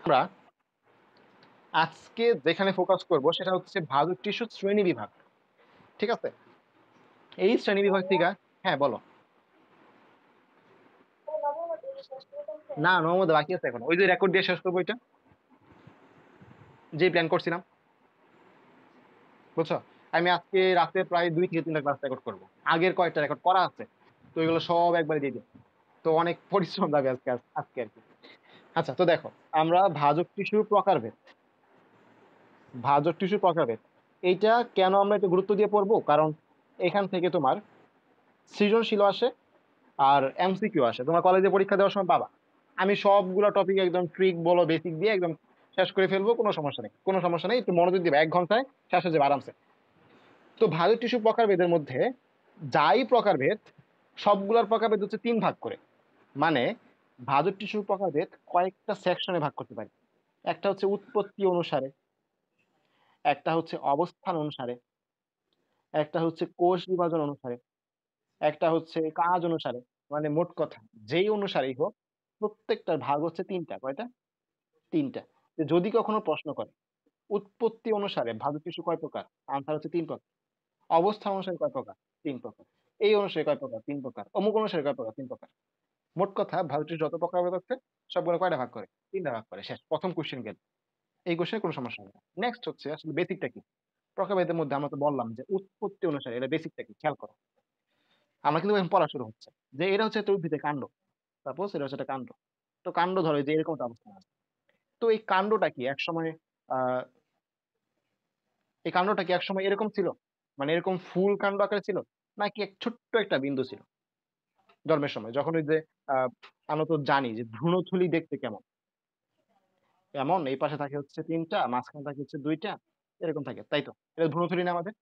আমরা আজকে যেখানে ফোকাস করব সেটা হচ্ছে ভাজক টিস্যুর শ্রেণী বিভাগ। ঠিক আছে? এই শ্রেণী বিভাগ থেকে হ্যাঁ, বলো। না, নবমতে বাকি আছে এখন। ওই যে রেকর্ড দিয়ে শেষ করবো এটা, যে প্ল্যান করছিলাম। বুঝছো? আমি আজকে রাতে প্রায় 2 থেকে 3টা ক্লাস রেকর্ড করবো। আগের কয়েকটা রেকর্ড করা আছে। তো এগুলো সব একবারে দিয়ে দিই। তো অনেক পরিশ্রম যাবে আজকে আর কি। আচ্ছা, তো দেখো, আমরা ভাজক টিস্যুর প্রকারভেদ, ভাজক টিস্যুর প্রকারভেদ, এইটা কেন আমরা একটু গুরুত্ব দিয়ে পড়বো? কারণ এখান থেকে তোমার সৃজনশীল আসে আর এমসিকিউ আসে। তোমার কলেজে পরীক্ষা দেওয়ার সময় পাবা। আমি সবগুলো টপিক একদম ট্রিক বলো, বেসিক দিয়ে একদম শেষ করে ফেলবো। কোনো সমস্যা নেই, কোনো সমস্যা নেই। একটু মনোযোগ দিবে, 1 ঘন্টায় শেষ হয়ে যাবে আরামসে। তো ভাজক টিস্যু প্রকারভেদের মধ্যে যাই প্রকারভেদ, সবগুলোর প্রকারভেদ হচ্ছে 3 ভাগ করে। মানে ভাজক টিস্যুর প্রকারভেদ কয়েকটা সেকশনে ভাগ করতে পারি। একটা হচ্ছে উৎপত্তি অনুসারে, একটা হচ্ছে অবস্থান অনুসারে, একটা হচ্ছে কোষ বিভাজন অনুসারে, একটা হচ্ছে কাজ অনুসারে। মানে মোট কথা যেই অনুসারেই হোক, প্রত্যেকটার ভাগ হচ্ছে 3টা। কয়টা? 3টা। যদি কখনো প্রশ্ন করে উৎপত্তি অনুসারে ভাজক টিস্যু কয় প্রকার, আনসার হচ্ছে 3 প্রকার। অবস্থান অনুসারে কয় প্রকার? 3 প্রকার। এই অনুসারে কয় প্রকার? 3 প্রকার। অমুক অনুসারে কয় প্রকার? 3 প্রকার। মোট কথা ভাজক টিস্যু যত প্রকার আছে সবগুলো কয়টা ভাগ করে? 3টা ভাগ করে। শেষ, প্রথম কোশ্চেন গেল। এই কোশ্চেনে কোনো সমস্যা নেই। নেক্সট হচ্ছে আসলে বেসিকটা কি। প্রকারভেদের মধ্যে আমরা তো বললাম যে উৎপত্তি অনুসারে, এটা বেসিকটা কি খেয়াল করো। আমরা কিন্তু এখন পড়া শুরু হচ্ছে যে এটা হচ্ছে একটা উদ্ভিদের কাণ্ড। সাপোজ এটা হচ্ছে একটা কাণ্ড। তো কাণ্ড ধরো যে এরকম একটা অবস্থা আছে। তো এই কাণ্ডটা কি একসময় আহ এই কাণ্ডটা কি একসময় এরকম ছিল? মানে এরকম ফুল কাণ্ড আকারে ছিল, নাকি এক ছোট্ট একটা বিন্দু ছিল জন্মের সময়? যখন ওই যে আহ আমরা তো জানি যে ভ্রূণথলি দেখতে কেমন, এমন এই পাশে থাকে হচ্ছে 3টা, মাঝখানে থাকে হচ্ছে 2টা, এরকম থাকে, তাই তো? এটা ভ্রূণথলি না আমাদের?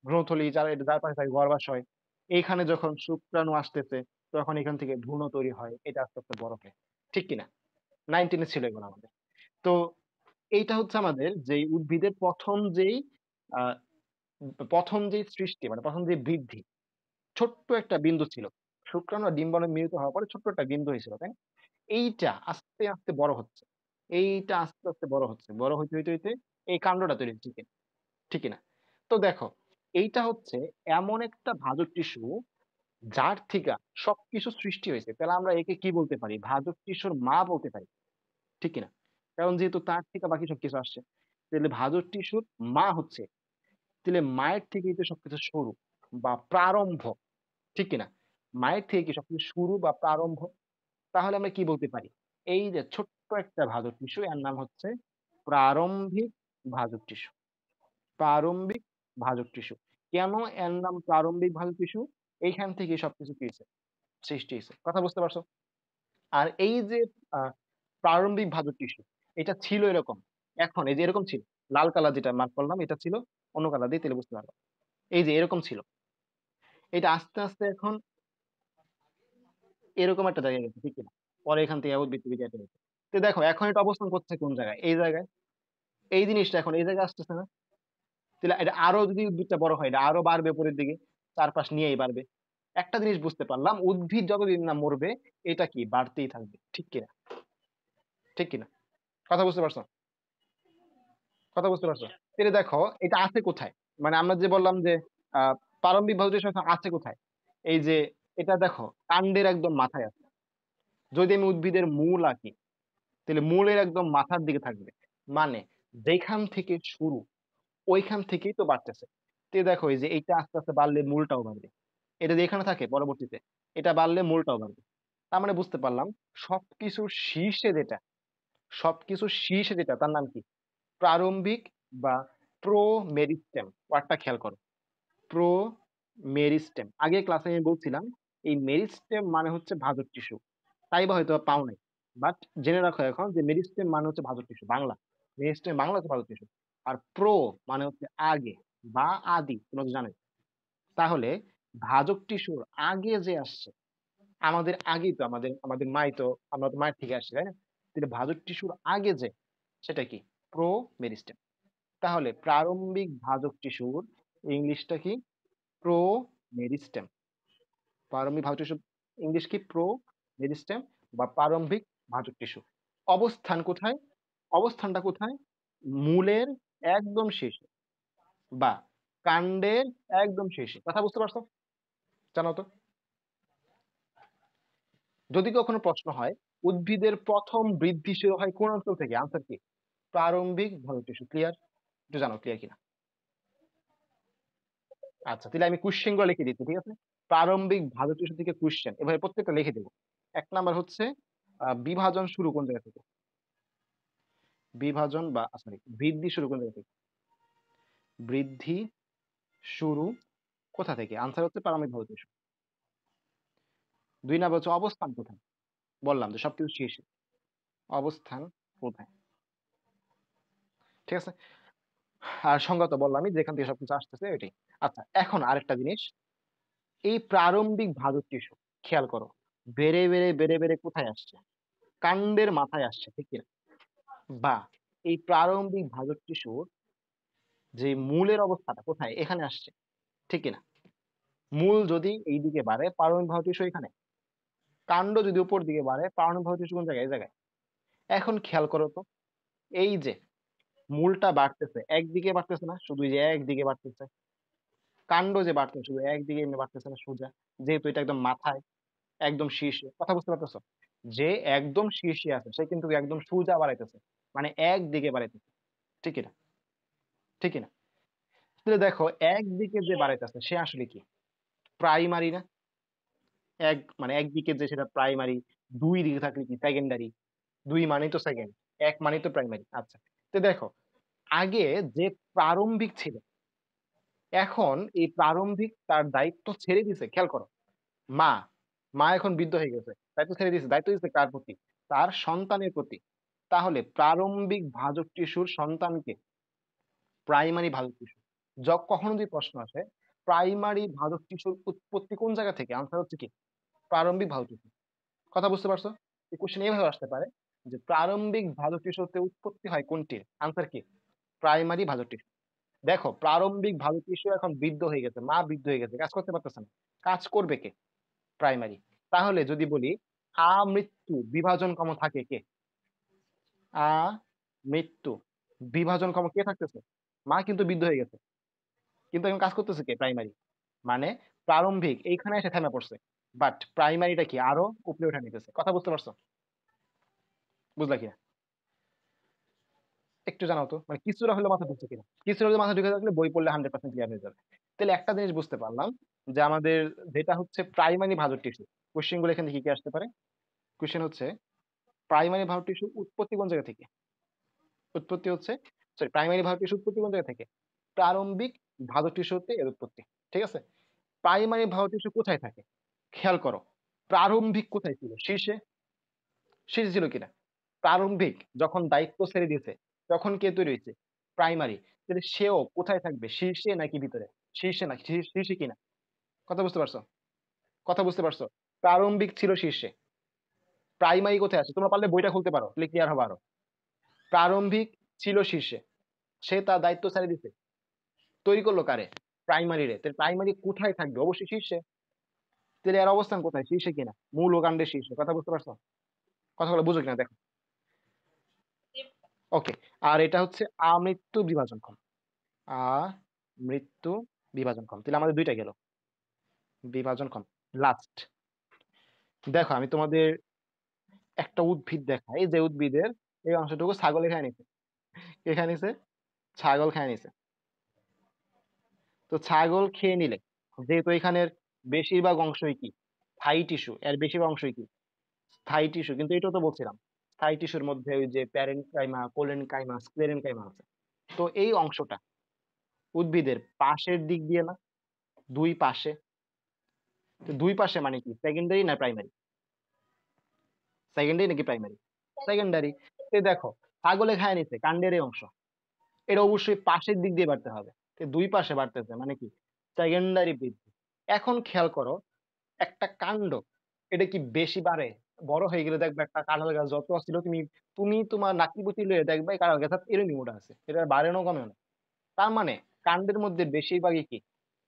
ভ্রূণথলি যার পাশে থাকে গর্ভাশয়। এইখানে যখন শুক্রাণু আসতেছে, তখন এখান থেকে ভ্রূণ তৈরি হয়, এটা আস্তে আস্তে বড় হয়। ঠিক কিনা? 19-এ ছিল এগুলো আমাদের। তো এইটা হচ্ছে আমাদের যেই উদ্ভিদের আহ প্রথম যে সৃষ্টি, মানে প্রথম যে বৃদ্ধি, ছোট্ট একটা বিন্দু ছিল। শুক্রাণু আর ডিম্বাণু মিলিত হওয়ার পরে ছোট্ট একটা বিন্দু হয়েছিল, তাই না? এইটা আস্তে আস্তে বড় হচ্ছে। এইটা আস্তে আস্তে বড় হচ্ছে, বড় হইতে হইতে হইতে এই কাণ্ডটা তৈরি হচ্ছে। ঠিক না? তো দেখো, এইটা হচ্ছে এমন একটা ভাজক টিস্যু যার থেকে সবকিছু সৃষ্টি হয়েছে। তাহলে আমরা একে কি বলতে পারি? ভাজক টিস্যুর মা বলতে পারি। ঠিক কিনা? কারণ যেহেতু তার থেকে বাকি সবকিছু আসছে, তাহলে ভাজক টিস্যুর মা হচ্ছে, তাহলে মায়ের থেকেই তো সবকিছু শুরু বা প্রারম্ভ। ঠিক কিনা? মায়ের থেকে কি সবকিছু শুরু বা প্রারম্ভ? তাহলে আমরা কি বলতে পারি? এই যে ছোট্ট একটা ভাজক টিস্যু, এর নাম হচ্ছে প্রারম্ভিক ভাজক টিস্যু। প্রারম্ভিক ভাজক টিস্যু। কেন এর নাম প্রারম্ভিক ভাজক টিস্যু? এইখান থেকে সবকিছু কি হয়েছে? সৃষ্টি হয়েছে। কথা বুঝতে পারছো? আর এই যে আহ, প্রারম্ভিক ভাজক টিস্যু, এটা ছিল এরকম। এখন এই যে এরকম ছিল, লাল কালার যেটা মার্ক করলাম, এটা ছিল। অন্য কালার দিয়ে তাহলে বুঝতে পারবো। এই যে এরকম ছিল, এটা আস্তে আস্তে এখন এরকম একটা জায়গায় গেছে। ঠিক কিনা? পরে এখান থেকে উদ্ভিদ বিদ্যা হয়েছে। তো দেখো এখন এটা অবস্থান করছে কোন জায়গায়? এই জায়গায়। এই জিনিসটা এখন এই জায়গায় আসতেছে না? তাহলে এটা আরো যদি উদ্ভিদটা বড় হয়, এটা আরো বাড়বে পরের দিকে, চারপাশ নিয়েই বাড়বে। একটা জিনিস বুঝতে পারলাম, উদ্ভিদ যতদিন না মরবে, এটা কি বাড়তেই থাকবে। ঠিক কিনা? ঠিক কিনা? কথা বুঝতে পারছো? কথা বুঝতে পারছো? এটা দেখো, এটা আছে কোথায়? মানে আমরা যে বললাম যে আহ প্রারম্ভিক ভাবে আছে কোথায়? এই যে এটা দেখো, কাণ্ডের একদম মাথায় আছে। যদি আমি উদ্ভিদের মূল আঁকি, তাহলে মূলের একদম মাথার দিকে থাকবে। মানে যেখান থেকে শুরু, ওইখান থেকেই তো বাড়তেছে। তো দেখো, এই যে এইটা আস্তে আস্তে বাড়লে মূলটাও বাড়বে। এটা যে এখানে থাকে পরবর্তীতে, এটা বাড়লে মূলটাও বাড়বে। তার মানে বুঝতে পারলাম সবকিছুর শীর্ষে যেটা, সবকিছুর শীর্ষে যেটা, তার নাম কি? প্রারম্ভিক বা প্রো মেরিস্টেম। ওয়ার্ডটা খেয়াল করো, প্রো মেরিস্টেম। আগে ক্লাসে আমি বলছিলাম এই মেরিস্টেম মানে হচ্ছে ভাজক টিস্যু, তাই বা হয়তো পাও নাই। বাট জেনে রাখো এখন যে মেরিস্টেম মানে হচ্ছে ভাজক টিস্যু বাংলা। মেরিস্টেম বাংলা হচ্ছে ভাজক টিস্যু। আর প্রো মানে হচ্ছে আগে বা আদি, তোমরা তো জানোই। তাহলে ভাজক টিস্যুর আগে যে আসছে, আমাদের আগেই তো আমাদের আমাদের মাই তো, আমরা তো মায়ের থেকে আসছি, তাই না? তাহলে ভাজক টিস্যুর আগে যে, সেটা কি? Pro meristem. তাহলে প্রারম্ভিক ভাজক টিস্যুর ইংলিশটা কি? Pro meristem. প্রারম্ভিক ভাজক টিস্যু ইংলিশ কি? প্রো মেরিস্টেম বা প্রারম্ভিক ভাজক টিস্যু। অবস্থান কোথায়? অবস্থানটা কোথায়? মূলের একদম শেষে বা কাণ্ডের একদম শেষে। কথা বুঝতে পারছো? জানো তো, যদি কখনো প্রশ্ন হয় উদ্ভিদের প্রথম বৃদ্ধি শুরু হয় কোন অঞ্চল থেকে, আনসার কি? প্রারম্ভিক ভূমি টিস্যু। ক্লিয়ার? একটু জানো ক্লিয়ার কিনা? আচ্ছা, তাহলে আমি কোশ্চেন গুলো লিখে দিচ্ছি, ঠিক আছে? প্রারম্ভিক ভালো টিস্যু থেকে কোশ্চেন এভাবে প্রত্যেকটা লিখে দেবো। এক নাম্বার হচ্ছে বিভাজন শুরু কোন জায়গা থেকে? বিভাজন বা সরি, বৃদ্ধি শুরু কোন জায়গা থেকে? বৃদ্ধি শুরু কোথা থেকে? আনসার হচ্ছে প্রারম্ভিক ভালো টিস্যু। দুই নাম্বার হচ্ছে অবস্থান কোথায়? বললাম যে সবকিছু শেষে, অবস্থান কোথায়? ঠিক আছে। আর সংজ্ঞা তো বললামই, যেখান থেকে সবকিছু আসতেছে এটাই। আচ্ছা, এখন আরেকটা জিনিস, এই প্রারম্ভিক ভাজক টিস্যু খেয়াল করো, বেড়ে বেড়ে বেড়ে বেড়ে কোথায় আসছে? কাণ্ডের মাথায় আসছে, ঠিক কিনা? বা এই প্রারম্ভিক ভাজক টিস্যুর যে মূলের অবস্থাটা কোথায়? এখানে আসছে, ঠিক কিনা? মূল যদি এই দিকে বাড়ে, প্রারম্ভিক ভাজক টিস্যু এখানে। কাণ্ড যদি উপর দিকে বাড়ে, প্রারম্ভিক ভাজক টিস্যু কোন জায়গায়? এই জায়গায়। এখন খেয়াল করো তো, এই যে মূলটা বাড়তেছে একদিকে বাড়তেছে না, শুধু এই যে একদিকে বাড়তেছে। কাণ্ড যে বাড়তেছে শুধু একদিকে এমনি বাড়তেছে না সোজা, যেহেতু এটা একদম মাথায় একদম শীর্ষে। কথা বুঝতে পারতেছো? যে একদম শীর্ষে আছে সে কিন্তু একদম সোজা বাড়াইতেছে, মানে একদিকে বাড়াইতেছে, ঠিক না? ঠিক না? তাহলে দেখো, একদিকে যে বাড়াইতেছে সে আসলে কি? প্রাইমারি না? এক মানে একদিকে যে সেটা প্রাইমারি, দুই দিকে থাকলে কি সেকেন্ডারি? দুই মানে তো সেকেন্ড, এক মানে তো প্রাইমারি। আচ্ছা, তো দেখো, আগে যে প্রারম্ভিক ছিল, এখন এই প্রারম্ভিক তার দায়িত্ব ছেড়ে দিছে। খেয়াল করো, মা মা এখন বৃদ্ধ হয়ে গেছে, দায়িত্ব ছেড়ে দিয়েছে। দায়িত্ব দিচ্ছে কার প্রতি? তার সন্তানের প্রতি। তাহলে প্রারম্ভিক ভাজক টিস্যুর সন্তানকে প্রাইমারি ভাজক টিস্যু। কখনো যদি প্রশ্ন আসে প্রাইমারি ভাজক টিস্যুর উৎপত্তি কোন জায়গা থেকে, আনসার হচ্ছে কি? প্রারম্ভিক ভাজক টিস্যু। কথা বুঝতে পারছো? এই কোশ্চেন এইভাবে আসতে পারে যে প্রারম্ভিক ভাজক টিস্যুতে উৎপত্তি হয় কোনটির, আনসার কি? প্রাইমারি ভাজক টিস্যু। দেখো, প্রারম্ভিক ভাজক টিস্যু এখন বৃদ্ধ হয়ে গেছে, মা বৃদ্ধ হয়ে গেছে, কাজ করতে পারতেছে না। কাজ করবে কে? প্রাইমারি। তাহলে যদি বলি আমৃত্যু বিভাজনক্ষম থাকে কে? আমৃত্যু বিভাজনক্ষম কে থাকতেছে? মা কিন্তু বৃদ্ধ হয়ে গেছে, কিন্তু এখন কাজ করতেছে কে? প্রাইমারি। মানে প্রারম্ভিক এইখানে এসে থেমে পড়ছে, বাট প্রাইমারিটা কি আরো উপরে উঠে নিতেছে। কথা বুঝতে পারছো? বুঝলা কিনা? একটু জানাও তো, মানে কিছুটা হলে মাথা ঢুকছে কিনা। কিছুটা হলে মাথা ঢুকে থাকলে বই পড়লে 100% ক্লিয়ার হয়ে যাবে। তাহলে একটা জিনিস বুঝতে পারলাম যে আমাদের যেটা হচ্ছে প্রাইমারি ভাজক টিস্যু, কোশ্চেন গুলো এখান থেকে কি আসতে পারে? কোশ্চেন হচ্ছে প্রাইমারি ভাজক টিস্যুর উৎপত্তি কোন জায়গা থেকে? উৎপত্তি হচ্ছে, সরি, প্রাইমারি ভাজক টিস্যুর উৎপত্তি কোন জায়গা থেকে? প্রারম্ভিক ভাজক টিস্যুতে এর উৎপত্তি। ঠিক আছে। প্রাইমারি ভাজক টিস্যু কোথায় থাকে? খেয়াল করো, প্রারম্ভিক কোথায় ছিল? শীর্ষে। শীর্ষে ছিল কিনা? প্রারম্ভিক যখন দায়িত্ব ছেড়ে দিয়েছে তখন কে তৈরি হয়েছে? প্রাইমারি। তাহলে সেও কোথায় থাকবে? শীর্ষে নাকি ভিতরে? শীর্ষে নাকি শীর্ষে কিনা? কথা বুঝতে পারছো? কথা বুঝতে পারছো? প্রারম্ভিক ছিল শীর্ষে, প্রাইমারি কোথায় আছে? তোমরা পারলে বইটা খুলতে পারো, তাহলে ক্লিয়ার হবে আরো। প্রারম্ভিক ছিল শীর্ষে, সে তার দায়িত্ব ছেড়ে দিতে তৈরি করলো কারে? প্রাইমারি রে। তাহলে প্রাইমারি কোথায় থাকবে? অবশ্যই শীর্ষে। তাহলে এর অবস্থান কোথায়? শীর্ষে কিনা? মূল ও কাণ্ডের শীর্ষে। কথা বুঝতে পারছো? কথাগুলো বুঝো কিনা দেখো। ওকে। আর এটা হচ্ছে আমৃত্যু বিভাজনক্ষম। আমৃত্যু বিভাজনক্ষম। তাহলে আমাদের দুইটা গেল, বিভাজনক্ষম। লাস্ট দেখো, আমি তোমাদের একটা উদ্ভিদ দেখাই, যে উদ্ভিদের এই অংশটুকু ছাগলে খায় নিছে। কে খায় নিছে? ছাগল খায় নিছে। তো ছাগল খেয়ে নিলে, যেহেতু এখানের বেশিরভাগ অংশই কি স্থায়ী টিস্যু, এর বেশিরভাগ অংশই কি স্থায়ী টিস্যু, কিন্তু এটাও তো বলছিলাম স্থায়ী টিস্যুর মধ্যে ওই যে প্যারেনকাইমা, কোলেনকাইমা, স্ক্লেরেনকাইমা আছে। তো এই অংশটা উদ্ভিদের পাশের দিক দিয়ে না, দুই পাশে। তো দুই পাশে মানে কি, সেকেন্ডারি না প্রাইমারি? সেকেন্ডারি নাকি প্রাইমারি? সেকেন্ডারি। দেখো, ছাগলে খায় নিছে কাণ্ডের এই অংশ, এটা অবশ্যই পাশের দিক দিয়ে বাড়তে হবে। তো দুই পাশে বাড়তেছে মানে কি, সেকেন্ডারি বৃদ্ধি। এখন খেয়াল করো, একটা কাণ্ড এটা কি বেশি বাড়ে? বড় হয়ে গেলে দেখবে একটা কাঁঠাল গাছ যত ছিল, তুমি তুমি তোমার নাকিপুতি লয়ে দেখবে এই কাঁঠাল গাছ এরকমই মোটা আছে, এটা বাড়েও কমেও না। তার মানে কাণ্ডের মধ্যে বেশিরভাগই কি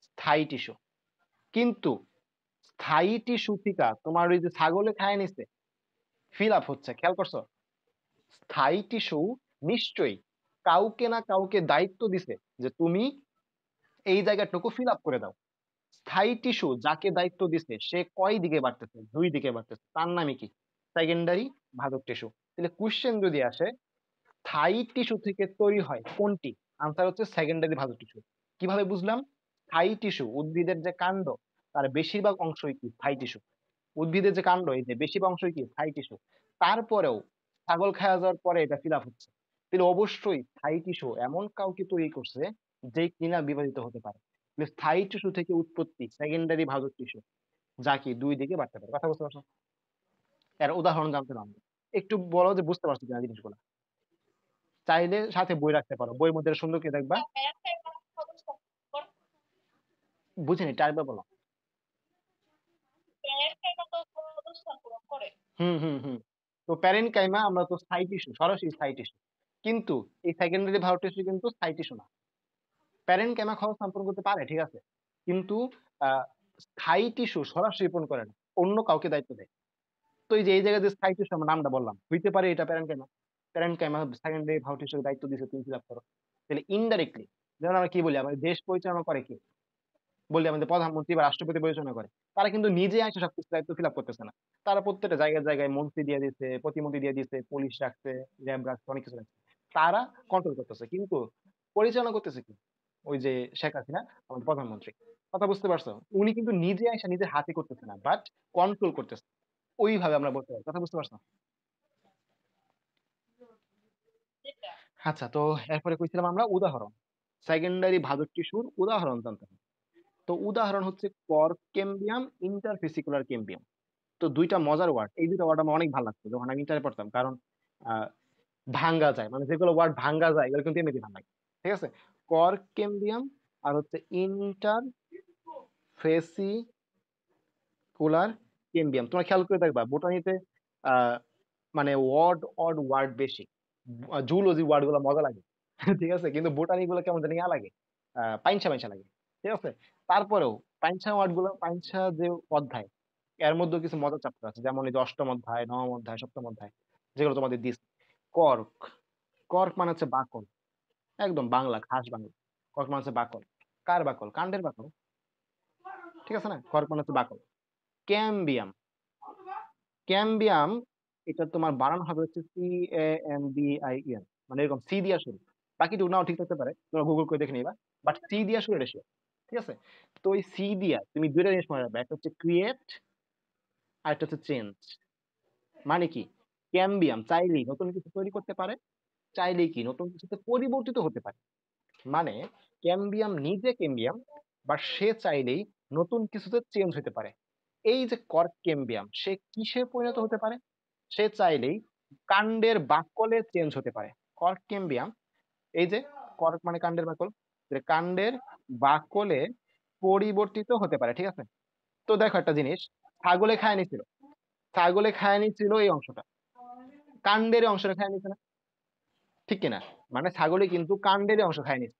স্থায়ী টিস্যু। কিন্তু স্থায়ী টিস্যু থেকে তোমার ওই যে ছাগলে খায় নিছে ফিল আপ হচ্ছে, খেয়াল করছো? স্থায়ী টিস্যু নিশ্চয়ই কাউকে না কাউকে দায়িত্ব দিছে যে তুমি এই জায়গাটুকু ফিল আপ করে দাও। স্থায়ী টিস্যু যাকে দায়িত্ব দিছে সে কয় দিকে বাড়তেছে? 2 দিকে বাড়তেছে, তার নামই কি? সেকেন্ডারি ভাজক টিস্যু। তাহলে কোশ্চেন যদি আসে স্থায়ী টিস্যু থেকে তৈরি হয় কোনটি, আনসার হচ্ছে সেকেন্ডারি ভাজক টিস্যু। কিভাবে বুঝলাম? স্থায়ী টিস্যু, উদ্ভিদের যে কাণ্ড তার বেশিরভাগ অংশই কি স্থায়ী টিস্যু। উদ্ভিদের যে কাণ্ড এই যে বেশিরভাগ অংশই কি স্থায়ী টিস্যু। তারপরেও ছাগল খাওয়া যাওয়ার পরে এটা ফিল আপ হচ্ছে, তাহলে অবশ্যই স্থায়ী টিস্যু এমন কাউকে তৈরি করছে যে কিনা বিভাজিত হতে পারে। তাহলে স্থায়ী টিস্যু থেকে উৎপত্তি সেকেন্ডারি ভাজক টিস্যু, যা কি 2 দিকে বাড়তে পারে। কথা বুঝতে পারছো? এর উদাহরণ জানতে পারবে, একটু বলো যে বুঝতে পারছো কিনা জিনিসগুলো। চাইলে সাথে বই রাখতে পারো, বইয়ের মধ্যে সুন্দর করে দেখবা। বুঝিনি, টাইপে বলো। হুম হুম হুম। তো প্যারেনকাইমা আমরা তো স্থায়ী টিস্যু, সরাসরি স্থায়ী টিস্যু, কিন্তু এই সেকেন্ডারি ভাজক টিস্যু কিন্তু স্থায়ী টিস্যু না। প্যারেনকাইমা খরচ সম্পন্ন করতে পারে, ঠিক আছে, কিন্তু আহ স্থায়ী টিস্যু সরাসরি পূরণ করে না, অন্য কাউকে দায়িত্ব দেয়। তো এই যে এই জায়গায় যে স্থায়ী টিস্যু আমরা নামটা বললাম, হইতে পারে এটা প্যারেনকাইমা। প্যারেনকাইমা সেকেন্ডারি ভাজক টিস্যুর দায়িত্ব দিয়েছে, তুমি ফিল আপ করো। তাহলে ইনডাইরেক্টলি, যেমন আমরা কি বলি, আমাদের দেশ পরিচালনা করে কি, বলি আমাদের প্রধানমন্ত্রী বা রাষ্ট্রপতি পরিচালনা করে, তারা কিন্তু নিজে আসে সবকিছু দায়িত্ব ফিল আপ করতেছে না। তারা প্রত্যেকটা জায়গায় জায়গায় মন্ত্রী দিয়ে দিচ্ছে, প্রতিমন্ত্রী দিয়ে দিচ্ছে, পুলিশ রাখছে, র্যাব রাখছে, অনেক কিছু রাখছে। তারা কন্ট্রোল করতেছে, কিন্তু পরিচালনা করতেছে কি ওই যে শেখ হাসিনা, আমাদের প্রধানমন্ত্রী। কথা বুঝতে পারছো? উনি কিন্তু নিজে আসে নিজের হাতে করতেছে না, বাট কন্ট্রোল করতেছে। ওইভাবে আমরা বলতে পারি। কথা বুঝতে পারছো? আচ্ছা, তো এরপরে কইছিলাম আমরা উদাহরণ, সেকেন্ডারি ভাজক টিস্যুর উদাহরণ জানতে হবে। তো উদাহরণ হচ্ছে কর্কেম্বিয়াম, ইন্টারফেসিকুলার কেম্বিয়াম। তো দুইটা মজার ওয়ার্ড, এই দুইটা ওয়ার্ড আমার অনেক ভালো লাগতো যখন আমি ইন্টারে পড়তাম, কারণ আহ, ভাঙ্গা যায়, মানে যেগুলো ওয়ার্ড ভাঙ্গা যায় এগুলো কিন্তু এমনিতে ভালো লাগে। ঠিক আছে, কর্কেম্বিয়াম আর হচ্ছে ইন্টারফেসিকুলার কেম্বিয়াম। তোমরা খেয়াল করে দেখবা বোটানিতে আহ মানে ওয়ার্ড অড ওয়ার্ড বেশি, জুলজি ওয়ার্ড গুলো মজা লাগে। ঠিক আছে, কিন্তু বোটানি গুলো কেমন জানি ইয়া লাগে, পাইনসা পাইনসা লাগে। ঠিক আছে, তারপরেও পাইনসা ওয়ার্ড গুলো, পাইনসা যে অধ্যায়, এর মধ্যে কিছু মজার চ্যাপ্টার আছে, যেমন এই যে অষ্টম অধ্যায়, নবম অধ্যায়, সপ্তম অধ্যায়, যেগুলো তোমাদের দিস। কর্ক, কর্ক মানে হচ্ছে বাকল, একদম বাংলা, খাস বাংলা। কর্ক মানে হচ্ছে বাকল। কার বাকল? কাণ্ডের বাকল। ঠিক আছে না, কর্ক মানে হচ্ছে বাকল। ক্যাম্বিয়াম, ক্যাম্বিয়াম, এটা তোমার বানান হবে হচ্ছে CAMBIEM, মানে এরকম সি দিয়া শুরু। বাকিটুকু নাও ঠিক থাকতে পারে, তোমরা গুগল করে দেখে নিবা, বাট সি দিয়া শুরু এটা sure। ঠিক আছে, তো ওই সি দিয়া তুমি দুইটা জিনিস মনে রাখবে, একটা হচ্ছে ক্রিয়েট আর একটা হচ্ছে চেঞ্জ। মানে কি, ক্যাম্বিয়াম চাইলেই নতুন কিছু তৈরি করতে পারে, চাইলেই কি নতুন কিছুতে পরিবর্তিত হতে পারে। মানে ক্যাম্বিয়াম নিজে ক্যাম্বিয়াম, বা সে চাইলেই নতুন কিছুতে চেঞ্জ হতে পারে। এই যে কর্ক ক্যাম্বিয়াম, সে কিসে পরিণত হতে পারে? সে চাইলেই কাণ্ডের বাকলে চেঞ্জ হতে পারে। কর্ক ক্যাম্বিয়াম, এই যে কর্ক মানে কাণ্ডের বাকল, যে কাণ্ডের বাকলে পরিবর্তিত হতে পারে। ঠিক আছে, তো দেখো একটা জিনিস, ছাগলে খায় নিছিল, ছাগলে খায় নিছিল এই অংশটা, কাণ্ডের এই অংশটা খায় নিছে না? ঠিক কিনা? মানে ছাগলে কিন্তু কাণ্ডের এই অংশ খায় নিছে।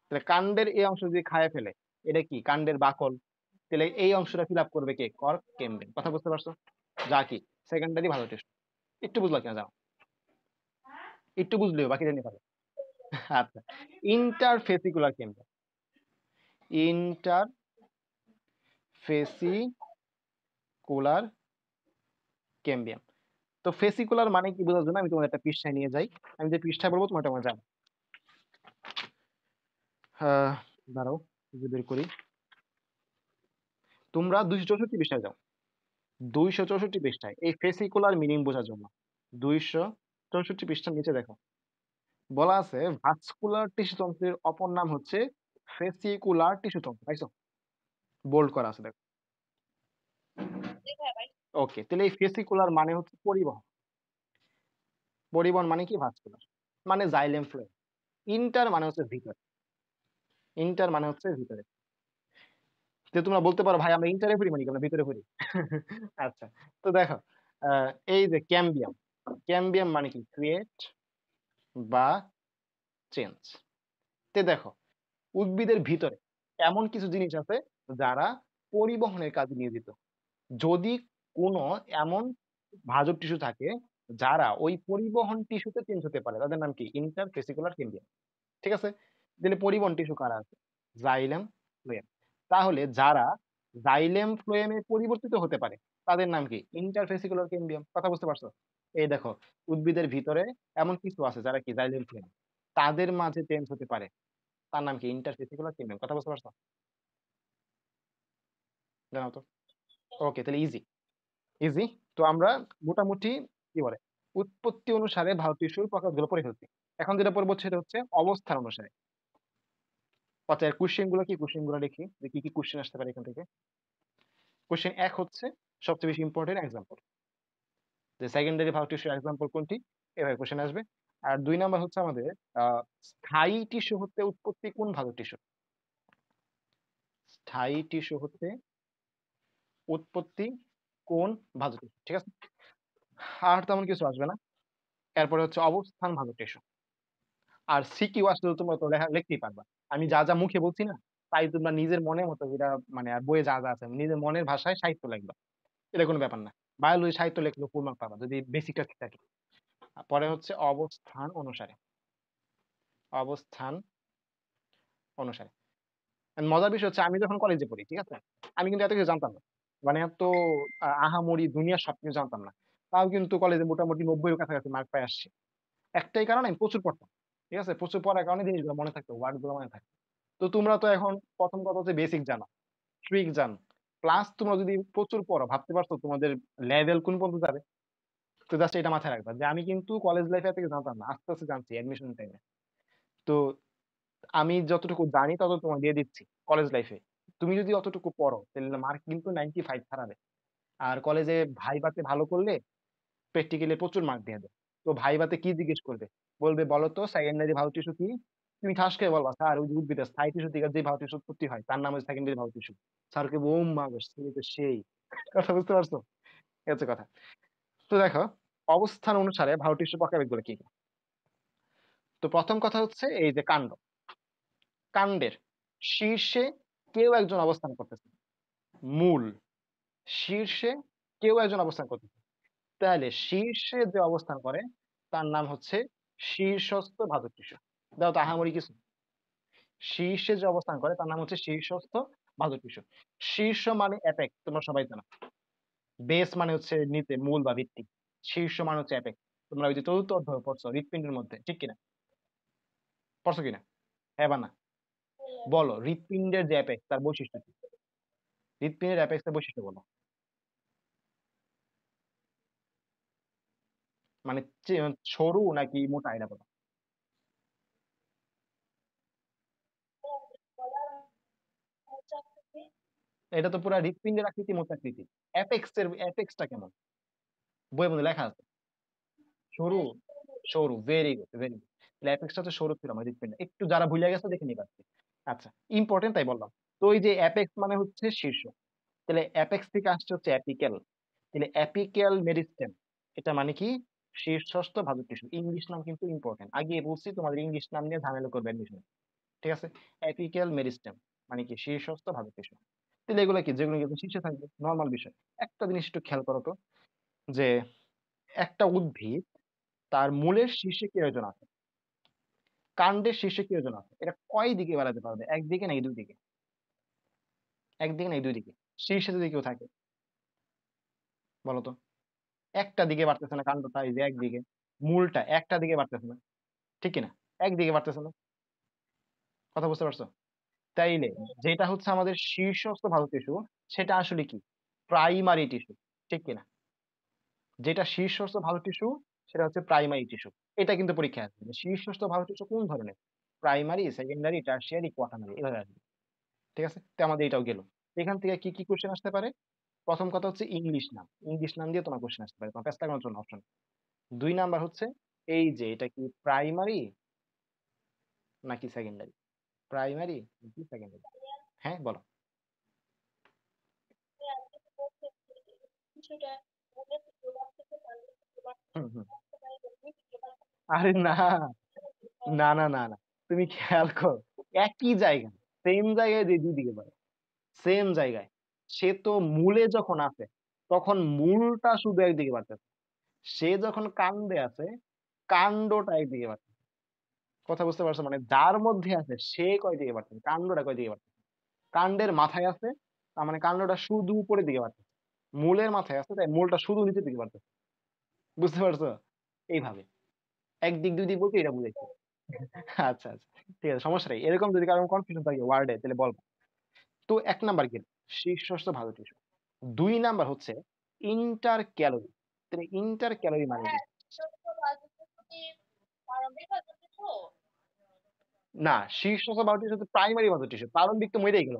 তাহলে কাণ্ডের এই অংশ যদি খায় ফেলে, এটা কি কাণ্ডের বাকল, তাহলে এই অংশটা ফিল আপ করবে কে? কর্ক কেমব্রেন। কথা বুঝতে পারছো? যা কি সেকেন্ডারি ভালো টেস্ট। একটু বুঝলা কিনা যাও, একটু বুঝলেও বাকি জানি পারো। আচ্ছা, ইন্টারফেসিকুলার কেমব্রেন, ইন্টারফেসিকুলার কেমব্রিয়াম। তো ফেসিকুলার মানে কি বোঝার জন্য আমি তোমাদের একটা পৃষ্ঠায় নিয়ে যাই, আমি যে পৃষ্ঠায় বলবো তোমার তোমার যাবে। আহ দাঁড়াও, যদি বের করি, তোমরা 264 পৃষ্ঠায় যাও। 264 পৃষ্ঠায় এই ফেসিকুলার মিনিং বোঝার জন্য 264 পৃষ্ঠার নিচে দেখো, বলা আছে ভাস্কুলার টিস্যু তন্ত্রের অপর নাম হচ্ছে ফেসিকুলার টিস্যু তন্ত্র, পাইছো? বোল্ড করা আছে দেখো। ওকে, তাহলে এই ফেসিকুলার মানে হচ্ছে পরিবহন। পরিবহন মানে কি? ভাস্কুলার মানে জাইলেম ফ্লুইড। ইন্টার মানে হচ্ছে ভিতরে, ইন্টার মানে হচ্ছে ভিতরে। তো তোমরা বলতে পারো ভাই আমরা ইন্টারে পড়ি মানে কি, আমরা ভিতরে পড়ি? আচ্ছা, তো দেখো, এই যে ক্যাম্বিয়াম, ক্যাম্বিয়াম মানে কি? ক্রিয়েট বা চেঞ্জ। তে দেখো, উদ্ভিদের ভিতরে এমন কিছু জিনিস আছে যারা পরিবহনের কাজে নিয়োজিত। যদি কোনো এমন ভাজক টিস্যু থাকে যারা ওই পরিবহন টিস্যুতে চেঞ্জ হতে পারে তাদের নাম কি? ইন্টারভেসিকুলার কেমিয়াম। ঠিক আছে? তাহলে পরিবহন টিস্যু কারা আছে? Xylem, phloem. তাহলে যারা জাইলেম ফ্লোয়েমে পরিবর্তিত হতে পারে তাদের নাম কি? ইন্টারভেসিকুলার কেমিয়াম। কথা বুঝতে পারছো? এই দেখো, উদ্ভিদের ভিতরে এমন কিছু আছে যারা কি জাইলেম ফ্লোয়েম, তাদের মাঝে চেঞ্জ হতে পারে, তার নাম কি? ইন্টারভেসিকুলার কেমিয়াম। কথা বুঝতে পারছো? জানাও তো। ওকে, তাহলে ইজি ইজি। তো আমরা মোটামুটি কি বলে উৎপত্তি অনুসারে ভারত টিস্যুর প্রকারগুলো পড়ে ফেলছি। এখন যেটা পড়বো সেটা হচ্ছে অবস্থান অনুসারে। আচ্ছা, এর কোশ্চেন গুলো কি? কোশ্চেন গুলো দেখি যে কি কি কোশ্চেন আসতে পারে এখান থেকে। কোশ্চেন এক হচ্ছে সবচেয়ে বেশি ইম্পর্টেন্ট এক্সাম্পল, যে সেকেন্ডারি ভারত টিস্যুর এক্সাম্পল কোনটি, এভাবে কোশ্চেন আসবে। আর 2 নাম্বার হচ্ছে আমাদের স্থায়ী টিস্যু হতে উৎপত্তি কোন ভারত টিস্যু? স্থায়ী টিস্যু হতে উৎপত্তি কোন ভারত টিস্যু? ঠিক আছে। আর তেমন কিছু আসবে না। এরপরে হচ্ছে অবস্থান ভারত টিস্যু। আর সিকিউ আসলে তোমরা তো লিখতেই পারবা। আমি যা যা মুখে বলছি না, তাই তোমরা নিজের মনের মতো এটা মানে আর বইয়ে যা যা আছে নিজের মনের ভাষায় সাহিত্য লিখবা। এটা কোনো ব্যাপার না। বায়োলজি সাহিত্য লিখলেও ফুল মার্ক পাবা যদি বেসিকটা ঠিক থাকে। আর পরে হচ্ছে অবস্থান অনুসারে। অবস্থান অনুসারে। And মজার বিষয় হচ্ছে আমি যখন কলেজে পড়ি, ঠিক আছে, আমি কিন্তু এত কিছু জানতাম না। মানে এত আহামরি দুনিয়ার সবকিছু জানতাম না। তাও কিন্তু কলেজে মোটামুটি 90-এর কাছাকাছি মার্ক পাই আসছি। একটাই কারণ, আমি প্রচুর পড়তাম। ঠিক আছে, প্রচুর পড়ার কারণে জিনিসগুলো মনে থাকতো, ওয়ার্ড গুলো মনে থাকতো। তো তোমরা তো এখন প্রথম কথা হচ্ছে বেসিক জানো, ট্রিক জানো, প্লাস তোমরা যদি প্রচুর পড়ো, ভাবতে পারছো তোমাদের লেভেল কোন পর্যন্ত যাবে। তো জাস্ট এটা মাথায় রাখবা যে আমি কিন্তু কলেজ লাইফে এত কিছু জানতাম না, আস্তে আস্তে জানছি অ্যাডমিশন টাইমে। তো আমি যতটুকু জানি তত তোমাকে দিয়ে দিচ্ছি কলেজ লাইফে। তুমি যদি অতটুকু পড়ো তাহলে মার্ক কিন্তু 95 ছাড়াবে। আর কলেজে ভাইভাতে ভালো করলে প্র্যাকটিক্যালি প্রচুর মার্ক দিয়ে দেবে। তো ভাইভাতে কি জিজ্ঞেস করবে? বলবে বলো তো সেকেন্ডারি ভারত টিস্যু কি? তুমি ঠাস করে বলবা স্যার ওই যে উদ্ভিদের স্থায়ী টিস্যু থেকে যে ভারত টিস্যু উৎপত্তি হয় তার নাম হচ্ছে সেকেন্ডারি ভারত টিস্যু। স্যারকে বোম মাগো, তুমি তো সেই। কথা বুঝতে পারছো? এই হচ্ছে কথা। তো দেখো, অবস্থান অনুসারে ভারত টিস্যু প্রকারভেদগুলো কি কি? তো প্রথম কথা হচ্ছে এই যে কাণ্ড, কাণ্ডের শীর্ষে কেউ একজন অবস্থান করতেছে। মূল, শীর্ষে কেউ একজন অবস্থান করতেছে। তাহলে শীর্ষে যে অবস্থান করে তার নাম হচ্ছে শীর্ষস্থ ভাজক টিস্যু। দাও তো আহামরি কিছু। শীর্ষে যে অবস্থান করে তার নাম হচ্ছে শীর্ষস্থ ভাজক টিস্যু। শীর্ষ মানে অ্যাপেক্স, তোমরা সবাই জানো। বেস মানে হচ্ছে নিচে, মূল বা ভিত্তি। শীর্ষ মানে হচ্ছে অ্যাপেক্স। তোমরা ওই যে চতুর্থ অধ্যায় পড়ছো হৃৎপিণ্ডের মধ্যে, ঠিক কিনা? পড়ছো কিনা? হ্যাঁ বা না? বলো হৃৎপিণ্ডের যে অ্যাপেক্স তার বৈশিষ্ট্য কি? হৃৎপিণ্ডের অ্যাপেক্স এর বৈশিষ্ট্য বলো। মানে সরু নাকি মোটা, এটা বলো। এটা তো পুরো হৃৎপিণ্ডের আকৃতি, মোটা আকৃতি। অ্যাপেক্সটা কেমন? বইয়ের মধ্যে লেখা আছে সরু। সরু, ভেরি গুড ভেরি গুড। তাহলে অ্যাপেক্সটা তো সরু ছিল আমার হৃৎপিণ্ড, একটু যারা ভুলে গেছে দেখে নিবা আজকে। আচ্ছা, ইম্পর্টেন্ট তাই বললাম। তো ওই যে অ্যাপেক্স মানে হচ্ছে শীর্ষ, তাহলে অ্যাপেক্স থেকে আসছে হচ্ছে অ্যাপিক্যাল। তাহলে অ্যাপিক্যাল মেরিস্টেম, এটা মানে কি? শীর্ষস্থ ভাজক টিস্যু। ইংলিশ নাম কিন্তু ইম্পর্টেন্ট, আগে বলছি তোমাদের ইংলিশ নাম নিয়ে ঝামেলা করবে অ্যাডমিশন। ঠিক আছে, অ্যাপিক্যাল মেরিস্টেম মানে কি? শীর্ষস্থ ভাজক টিস্যু। তাহলে এগুলো কি? যেগুলো কিন্তু শীর্ষে থাকবে, নর্মাল বিষয়। একটা জিনিস একটু খেয়াল করো তো, যে একটা উদ্ভিদ তার মূলের শীর্ষে কি ওজন আছে, কাণ্ডের শীর্ষে কি ওজন আছে, এটা কয় দিকে বাড়াতে পারবে? একদিকে নাকি দুই দিকে? একদিকে নাকি দুই দিকে? শীর্ষে যদি কেউ থাকে বলতো। একটা দিকে বাড়তেছে না কাণ্ডটা, এই যে একদিকে, মূলটা একটা দিকে বাড়তেছে না, ঠিক কিনা? একদিকে বাড়তেছে না। কথা বুঝতে পারছো? তাইলে যেটা হচ্ছে আমাদের শীর্ষস্থ ভালো টিস্যু, সেটা আসলে কি? প্রাইমারি টিস্যু, ঠিক কিনা? যেটা শীর্ষস্থ ভালো টিস্যু সেটা হচ্ছে প্রাইমারি টিস্যু। এটা কিন্তু পরীক্ষায় আসবে যে শীর্ষস্থ ভালো টিস্যু কোন ধরনের, প্রাইমারি, সেকেন্ডারি, টারশিয়ারি, কোয়াটারনারি, এভাবে আসবে। ঠিক আছে, তো আমাদের এটাও গেল। এখান থেকে কি কি কোশ্চেন আসতে পারে? প্রথম কথা হচ্ছে ইংলিশ নাম, ইংলিশ নাম দিয়ে তোমার কোশ্চেন আসতে পারে, তোমার চেষ্টা করার জন্য অপশন। 2 নাম্বার হচ্ছে এই যে এটা কি প্রাইমারি নাকি সেকেন্ডারি, প্রাইমারি নাকি সেকেন্ডারি। হ্যাঁ বলো। হুম হুম। আরে না, না না না না, তুমি খেয়াল করো, একই জায়গায়, সেম জায়গায় যে দুই দিকে পারে, সেম জায়গায়, সে তো মূলে যখন আছে তখন মূলটা শুধু একদিকে বাড়তেছে, সে যখন কাণ্ডে আছে, কাণ্ডটা একদিকে বাড়তেছে। কথা বুঝতে পারছো? মানে যার মধ্যে আছে সে কয় দিকে বাড়তেছে, কাণ্ডটা কয় দিকে বাড়তেছে। কাণ্ডের মাথায় আছে, তার মানে কাণ্ডটা শুধু উপরের দিকে বাড়তেছে। মূলের মাথায় আছে, তাই মূলটা শুধু নিচের দিকে বাড়তেছে। বুঝতে পারছো? এইভাবে একদিক দুই দিক বলতে এটা বুঝাইছে। আচ্ছা আচ্ছা, ঠিক আছে, সমস্যা নেই। এরকম যদি কারো কনফিউশন থাকে ওয়ার্ডে তাহলে বলবো। তো এক নাম্বার কি? শীর্ষস্থ ভালো টিস্যু। দুই নাম্বার হচ্ছে ইন্টার ক্যালোরি। তাহলে ইন্টার ক্যালোরি মানে কি? না, শীর্ষস্থ ভালো টিস্যু হচ্ছে প্রাইমারি ভালো টিস্যু, প্রারম্ভিক তো মরেই গেল।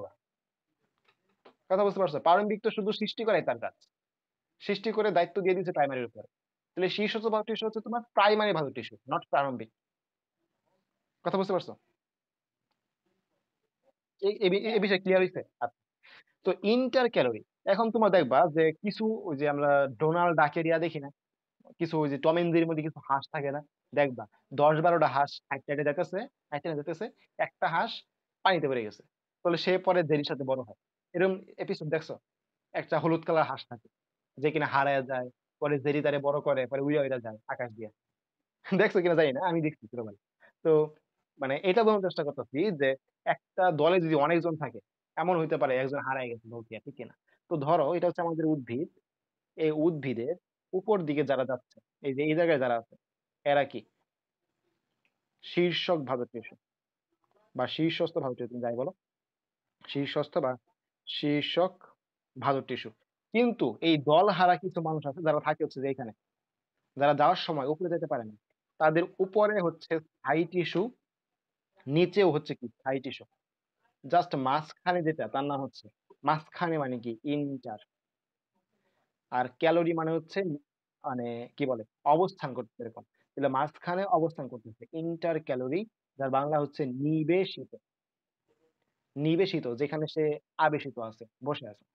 কথা বুঝতে পারছো? প্রারম্ভিক তো শুধু সৃষ্টি করাই তার কাজ, সৃষ্টি করে দায়িত্ব দিয়ে দিচ্ছে প্রাইমারির উপরে। তাহলে শীর্ষস্থ ভালো টিস্যু হচ্ছে তোমার প্রাইমারি ভালো টিস্যু, নট প্রারম্ভিক। কথা বুঝতে পারছো? এই বিষয়ে ক্লিয়ার হয়েছে? আচ্ছা। তো ইন্টার ক্যালোরি, এখন তোমরা দেখবা যে কিছু ওই যে আমরা ডোনাল্ড ডাকের ইয়া দেখি না, কিছু ওই যে টম এন্ড জেরির মধ্যে কিছু হাঁস থাকে না, দেখবা 10-12টা হাঁস হাইটে হাইটে যেতেছে, হাইটে হাইটে যেতেছে, একটা হাঁস পানিতে পড়ে গেছে, তাহলে সে পরে জেরির সাথে বড় হয়। এরকম এপিসোড দেখছো? একটা হলুদ কালার হাঁস থাকে যে কিনা হারায় যায়, পরে জেরি তারে বড় করে, পরে উইয়া উইয়া যায় আকাশ দিয়ে। দেখছো কিনা জানি না, আমি দেখছি ছোটবেলায়। তো মানে এটা বোঝানোর চেষ্টা করতেছি যে একটা দলে যদি অনেকজন থাকে, এমন হইতে পারে একজন হারায় গেছে দলটিয়া, ঠিক কিনা? তো ধরো এটা হচ্ছে আমাদের উদ্ভিদ, এই উদ্ভিদের উপর দিকে যারা যাচ্ছে, এই যে এই জায়গায় যারা আছে, এরা কি শীর্ষক ভাবে টিস্যু বা শীর্ষস্থ ভাবে টিস্যু, তুমি যাই বলো, শীর্ষস্থ বা শীর্ষক ভালো টিস্যু। কিন্তু এই দল হারা কিছু মানুষ আছে যারা থাকে হচ্ছে যে এখানে, যারা যাওয়ার সময় উপরে যেতে পারে না, তাদের উপরে হচ্ছে স্থায়ী টিস্যু, নিচেও হচ্ছে কি স্থায়ী টিস্যু। জাস্ট মাঝখানে যেটা তার নাম হচ্ছে, মাঝখানে মানে কি ইন্টার। আর ক্যালোরি মানে হচ্ছে মানে কি বলে অবস্থান করতে, এরকম। তাহলে মাঝখানে অবস্থান করতেছে ইন্টার ক্যালোরি, যার বাংলা হচ্ছে নিবেশিত। নিবেশিত যেখানে সে আবেশিত আছে, বসে আছে।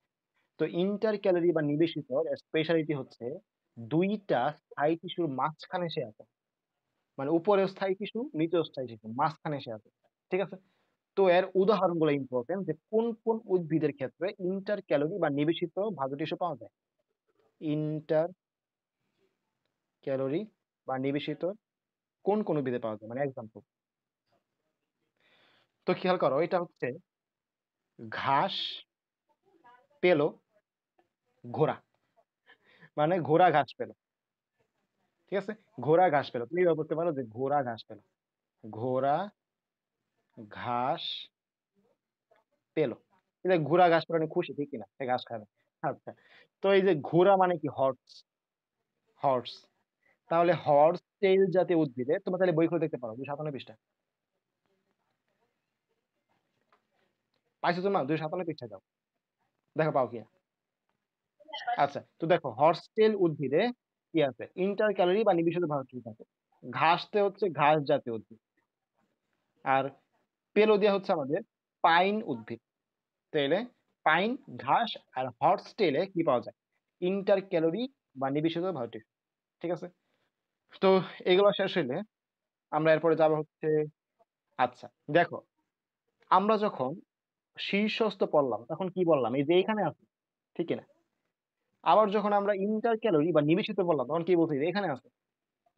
তো ইন্টার ক্যালোরি বা নিবেশিত স্পেশালিটি হচ্ছে দুইটা স্থায়ী টিস্যুর মাঝখানে সে আছে। মানে উপরে স্থায়ী টিস্যু, নিচে স্থায়ী টিস্যু, মাঝখানে সে আছে। ঠিক আছে? তো এর উদাহরণগুলো ইম্পর্টেন্ট, যে কোন কোন উদ্ভিদের ক্ষেত্রে ইন্টার ক্যালোরি বা নিবেশিত ভাজু টিস্যু পাওয়া যায়। ইন্টার ক্যালোরি বা নিবেশিত কোন কোন উদ্ভিদে পাওয়া যায়, মানে এক্সাম্পল। তো খেয়াল করো, এটা হচ্ছে ঘাস পেলো ঘোড়া, মানে ঘোড়া ঘাস পেলো। ঠিক আছে? ঘোড়া ঘাস পেলো, তুমি এভাবে বলতে পারো যে ঘোড়া ঘাস পেলো, ঘোড়া ঘাস পেলো। এটা ঘোড়া ঘাস পেলো মানে খুশি, ঠিক কিনা? সে ঘাস খাবে। আচ্ছা। তো এই যে ঘোড়া মানে কি হর্স, হর্স। তাহলে হর্স টেইল জাতীয় উদ্ভিদে তোমরা তাহলে বই খুলে দেখতে পারো 257 পৃষ্ঠা। পাইছো তোমরা? 257 পৃষ্ঠা যাও, দেখো পাও কিনা। আচ্ছা, তো দেখো হর্স টেইল উদ্ভিদে কি আছে, ইন্টার ক্যালোরি বা নিবেশিত ভারতীয় থাকে। ঘাসতে হচ্ছে ঘাস জাতীয় উদ্ভিদ। আর পেলোদিয়া হচ্ছে আমাদের পাইন উদ্ভিদ। তাইলে পাইন, ঘাস আর হর্স টেইলে কি পাওয়া যায়, ইন্টার ক্যালোরি বা নিবেশিত ভারতীয়। ঠিক আছে? তো এগুলো শেষ হইলে আমরা এরপরে যাবো হচ্ছে, আচ্ছা দেখো, আমরা যখন শীর্ষস্থ পড়লাম তখন কি বললাম, এই যে এখানে আছে, ঠিক না? আবার যখন আমরা ইন্টার ক্যালোরি বা নিবেশিত বললাম তখন কি বলছি, যে এখানে আছে।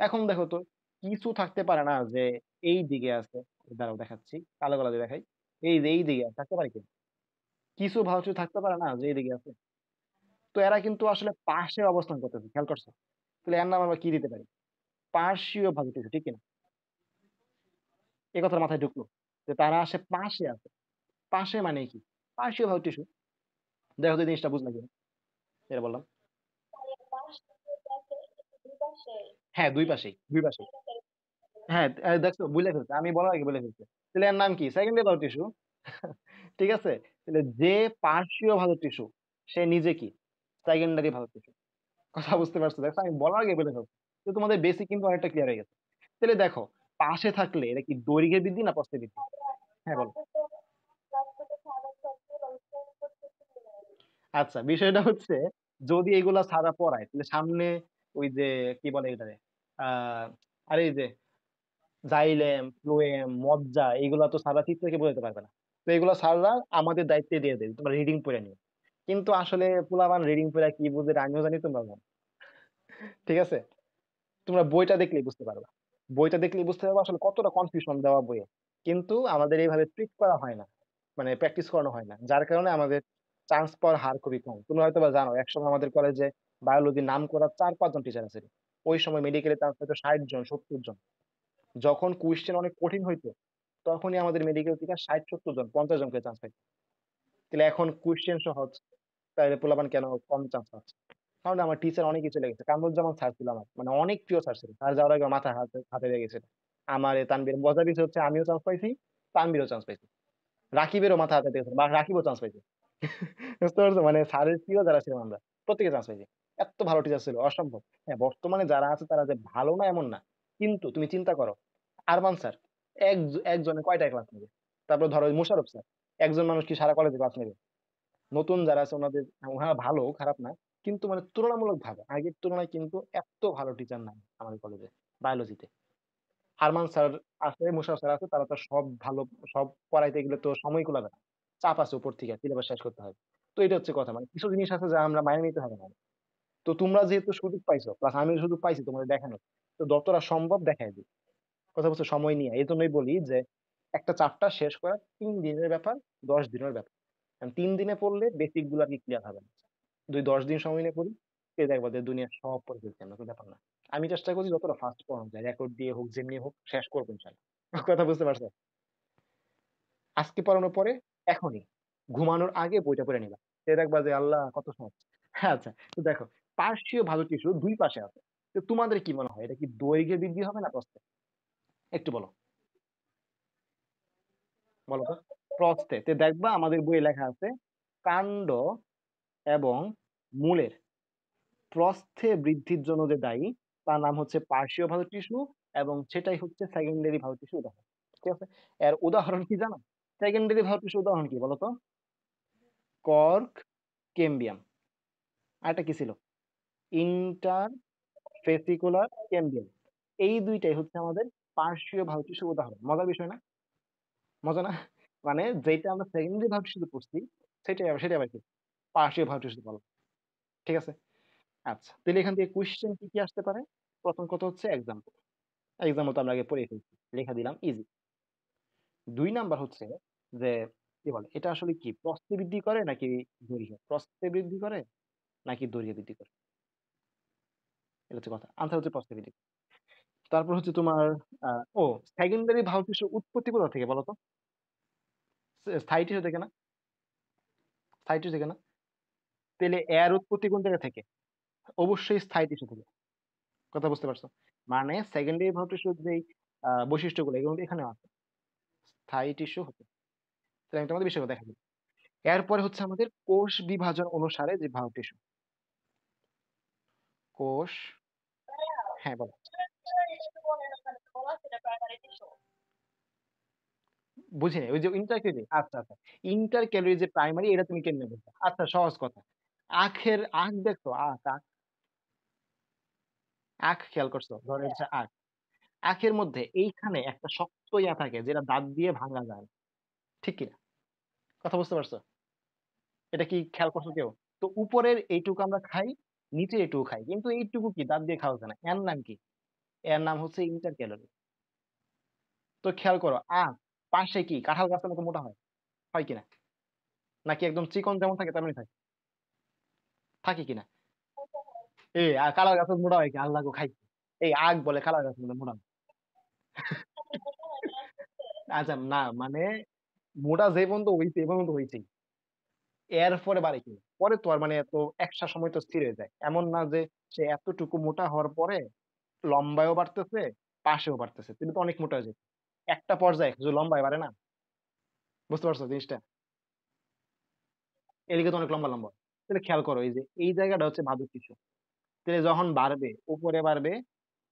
এখন দেখো তো, কিছু থাকতে পারে না যে এই দিকে আছে, দাঁড়াও দেখাচ্ছি, কালো কালো দিয়ে দেখাই, এই যে এই দিকে থাকতে পারে কি? কিছু ভালো থাকতে পারে না যে এই দিকে আছে। তো এরা কিন্তু আসলে পাশে অবস্থান করতেছে, খেয়াল করছো? তাহলে এর নাম আমরা কি দিতে পারি, পার্শ্বীয় ভালো টিস্যু, ঠিক কিনা? এই কথার মাথায় ঢুকলো যে তারা আসে পাশে আছে। পাশে মানে কি, পার্শ্বীয় ভালো টিস্যু। দেখো তো এই জিনিসটা বুঝলা কিনা, যেটা বললাম। হ্যাঁ, দুই পাশেই, দুই পাশেই। হ্যাঁ, দেখছো বুঝলে ফেলছে, আমি বলার আগে বলে ফেলছে। তাহলে এর নাম কি, সেকেন্ডারি ভালো টিস্যু। ঠিক আছে? তাহলে যে পার্শ্বীয় ভালো টিস্যু, সে নিজে কি সেকেন্ডারি ভালো টিস্যু। কথা বুঝতে পারছো? দেখো আমি বলার আগে বলে ফেলছি। তো তোমাদের বেসিক কিন্তু অনেকটা ক্লিয়ার হয়ে গেছে। তাহলে দেখো, পাশে থাকলে এটা কি দৈর্ঘ্যে বৃদ্ধি না প্রস্থে বৃদ্ধি? হ্যাঁ বলো। আচ্ছা, বিষয়টা হচ্ছে, যদি এগুলা ছাড়া পড়ায় তাহলে সামনে ওই যে কি বলে এটারে, আহ আরে এই যে জাইলেম, ফ্লোয়েম, মজ্জা, এগুলা তো সারা চিত্রকে বোঝাতে পারবে না। তো এগুলো সাররা আমাদের দায়িত্বে দিয়ে দেবে, তোমরা রিডিং পড়ে নিও। কিন্তু আসলে পোলাপান রিডিং পড়ে কি বুঝে, আমিও জানি তোমরা জানো। ঠিক আছে? তোমরা বইটা দেখলেই বুঝতে পারবা। বইটা দেখলেই বুঝতে পারবা আসলে কতটা কনফিউশন দেওয়া বইয়ে। কিন্তু আমাদের এইভাবে ট্রিক করা হয় না, মানে প্র্যাকটিস করানো হয় না, যার কারণে আমাদের চান্স পাওয়ার হার খুবই কম। তুমি হয়তো বা জানো একসময় আমাদের কলেজে বায়োলজি নাম করা 4-5 জন টিচার আছে। ওই সময় মেডিকেলে চান্স পেতো 60 জন 70 জন। যখন কোয়েশ্চেন অনেক কঠিন হইতো তখনই আমাদের মেডিকেল থেকে 60-70 জন 50 জনকে চান্স পাইতো। তাহলে এখন কোয়েশ্চেন সহজ, তাহলে পোলাপান কেন কম চান্স পাচ্ছে? কারণ আমার টিচার অনেকই চলে গেছে। কামরুজ্জামান স্যার ছিল আমার, মানে অনেক প্রিয় স্যার ছিল। স্যার যাওয়ার আগে মাথা হাতে হাতে লেগে গেছিল। আমার তানবীর মজার বিষয় হচ্ছে আমিও চান্স পাইছি, তানবীরও চান্স পাইছি, রাকিবেরও মাথা হাতে লেগেছে বা রাকিবও চান্স পাইছে। বুঝতে পারছো? মানে স্যারের প্রিয় যারা ছিলাম আমরা প্রত্যেকে চান্স পাইছি। এত ভালো টিচার ছিল, অসম্ভব। হ্যাঁ, বর্তমানে যারা আছে তারা যে ভালো না এমন না, কিন্তু তুমি চিন্তা করো, আরমান স্যার একজনে কয়টা ক্লাস নেবে? তারপর ধরো মুশারফ স্যার, একজন মানুষ কি সারা কলেজে ক্লাস নেবে? নতুন যারা আছে ওনাদের, ওনারা ভালো, খারাপ না, কিন্তু মানে তুলনামূলক ভাবে আগের তুলনায় কিন্তু এত ভালো টিচার নাই আমাদের কলেজে বায়োলজিতে। আরমান স্যার আছে, মুশারফ স্যার আছে, তারা তো সব ভালো, সব পড়াইতে গেলে তো সময় কুলাবে না, চাপ আছে উপর থেকে, সিলেবাস শেষ করতে হবে। তো এটা হচ্ছে কথা, মানে কিছু জিনিস আছে যা আমরা মানিয়ে নিতে হবে না। তো তোমরা যেহেতু সুযোগ পাইছো, প্লাস আমি সুযোগ পাইছি তোমাদের দেখানোর, তো যতটা সম্ভব দেখাই দিই। কথা বলছো সময় নিয়ে, এই জন্যই বলি যে একটা চ্যাপ্টার শেষ করা 3 দিনের ব্যাপার, 10 দিনের ব্যাপার। কারণ 3 দিনে পড়লে বেসিক গুলো আর কি ক্লিয়ার হবে না। 10 দিন সময় নিয়ে পড়ি, সে দেখবো যে দুনিয়ার সব পড়ে ফেলছি আমরা, কোনো ব্যাপার না। আমি চেষ্টা করছি যতটা ফাস্ট পড়ানো যায়, রেকর্ড দিয়ে হোক যেমনি হোক শেষ করবো ইনশাল্লাহ। কথা বুঝতে পারছো? আজকে পড়ানোর পরে এখনই ঘুমানোর আগে বইটা পড়ে নিবা, সে দেখবা যে আল্লাহ কত সহজ। হ্যাঁ, আচ্ছা। তো দেখো, পার্শ্বীয় ভালো টিস্যু দুই পাশে আছে। তো তোমাদের কি মনে হয় এটা কি দৈর্ঘ্যে বৃদ্ধি হবে না প্রস্থে? একটু বলো, বলো তো। প্রস্থে তে দেখবা আমাদের বইয়ে লেখা আছে কাণ্ড এবং মূলের প্রস্থে বৃদ্ধির জন্য যে দায়ী তার নাম হচ্ছে পার্শ্বীয় ভালো টিস্যু, এবং সেটাই হচ্ছে সেকেন্ডারি ভালো টিস্যু উদাহরণ। ঠিক আছে? এর উদাহরণ কি জানো? সেকেন্ডারি ভালো টিস্যু উদাহরণ কি বলতো? Cork, cambium. আরেকটা কি ছিল? ইন্টারফেসিকুলার ক্যাম্বিয়াম। এই দুইটাই হচ্ছে আমাদের পার্শ্বীয় ভালো টিস্যুর উদাহরণ। মজার বিষয় না? মজা না? মানে যেটা আমরা সেকেন্ডারি ভালো টিস্যুতে পড়ছি, সেটাই আবার কি পার্শ্বীয় ভালো টিস্যুতে বলা। ঠিক আছে? আচ্ছা, তাহলে এখান থেকে কোশ্চেন কি কি আসতে পারে? প্রথম কথা হচ্ছে এক্সাম্পল। এক্সাম্পল তো আমরা আগে পড়ে ফেলছি, লিখে দিলাম, ইজি। 2 নাম্বার হচ্ছে যে কি বলে এটা আসলে কি প্রস্থে বৃদ্ধি করে নাকি দৈর্ঘ্যে? প্রস্থে বৃদ্ধি করে নাকি দৈর্ঘ্যে বৃদ্ধি করে? এটা হচ্ছে কথা। আনসার হচ্ছে প্রস্থে বৃদ্ধি করে। তারপর হচ্ছে তোমার ও সেকেন্ডারি ভালো টিস্যুর উৎপত্তি কোথা থেকে বলো তো? স্থায়ী টিস্যু থেকে না? স্থায়ী টিস্যু থেকে না? তাহলে এর উৎপত্তি কোন জায়গা থেকে? অবশ্যই স্থায়ী টিস্যু থেকে। কথা বুঝতে পারছো? মানে সেকেন্ডারি ভালো টিস্যুর যে বৈশিষ্ট্যগুলো এগুলো কিন্তু এখানে আছে, স্থায়ী টিস্যু হতে। তাহলে আমি তোমাদের বিষয়টা দেখা দিই। এরপরে হচ্ছে আমাদের কোষ বিভাজন অনুসারে যে ভালো টিস্যু। কোষ, হ্যাঁ বলো। বুঝিনি ওই যে ইন্টার ক্যালোরি, আচ্ছা আচ্ছা। ইন্টার ক্যালোরি যে প্রাইমারি, এটা তুমি কেমনে বলছো? আচ্ছা, সহজ কথা। আখ দেখছো? আখ আখ খেয়াল করছো? ধরো এটা হচ্ছে আখ। আখের মধ্যে এইখানে একটা শক্ত ইয়া থাকে যেটা দাঁত দিয়ে ভাঙা যায় না। ঠিক কিনা? কথা বুঝতে পারছো? এটা কি খেয়াল করছো কেউ? তো উপরের এইটুকু আমরা খাই, নিচে এইটুকু খাই, কিন্তু এইটুকু কি দাঁত দিয়ে খাওয়া যায় না। এর নাম কি? এর নাম হচ্ছে ইন্টার ক্যালোরি। তো খেয়াল করো, আখ পাশে কি কাঁঠাল গাছের মতো মোটা হয়? হয় কিনা? নাকি একদম চিকন যেমন থাকে তেমনই থাকে? থাকে কিনা? কালার গাছের মোটা হয় কি? আল্লাহ গো, খাই। এই আখ বলে কালার গাছের মতো মোটা হয়। আচ্ছা না, মানে মোটা যে পর্যন্ত হইছে এ পর্যন্ত হইছেই, এরপরে বাড়ে কি? পরে তো আর মানে এত একটা সময় তো স্থির হয়ে যায়, এমন না যে সে এতটুকু মোটা হওয়ার পরে লম্বায়ও বাড়তেছে, পাশেও বাড়তেছে, তিনি তো অনেক মোটা হয়ে যায়। একটা পর্যায়ে শুধু লম্বায় বাড়ে না। বুঝতে পারছো জিনিসটা? এদিকে তো অনেক লম্বা লম্বা। তাহলে খেয়াল করো, এই যে এই জায়গাটা হচ্ছে মাদুর টিস্যু। তাহলে যখন বাড়বে উপরে বাড়বে,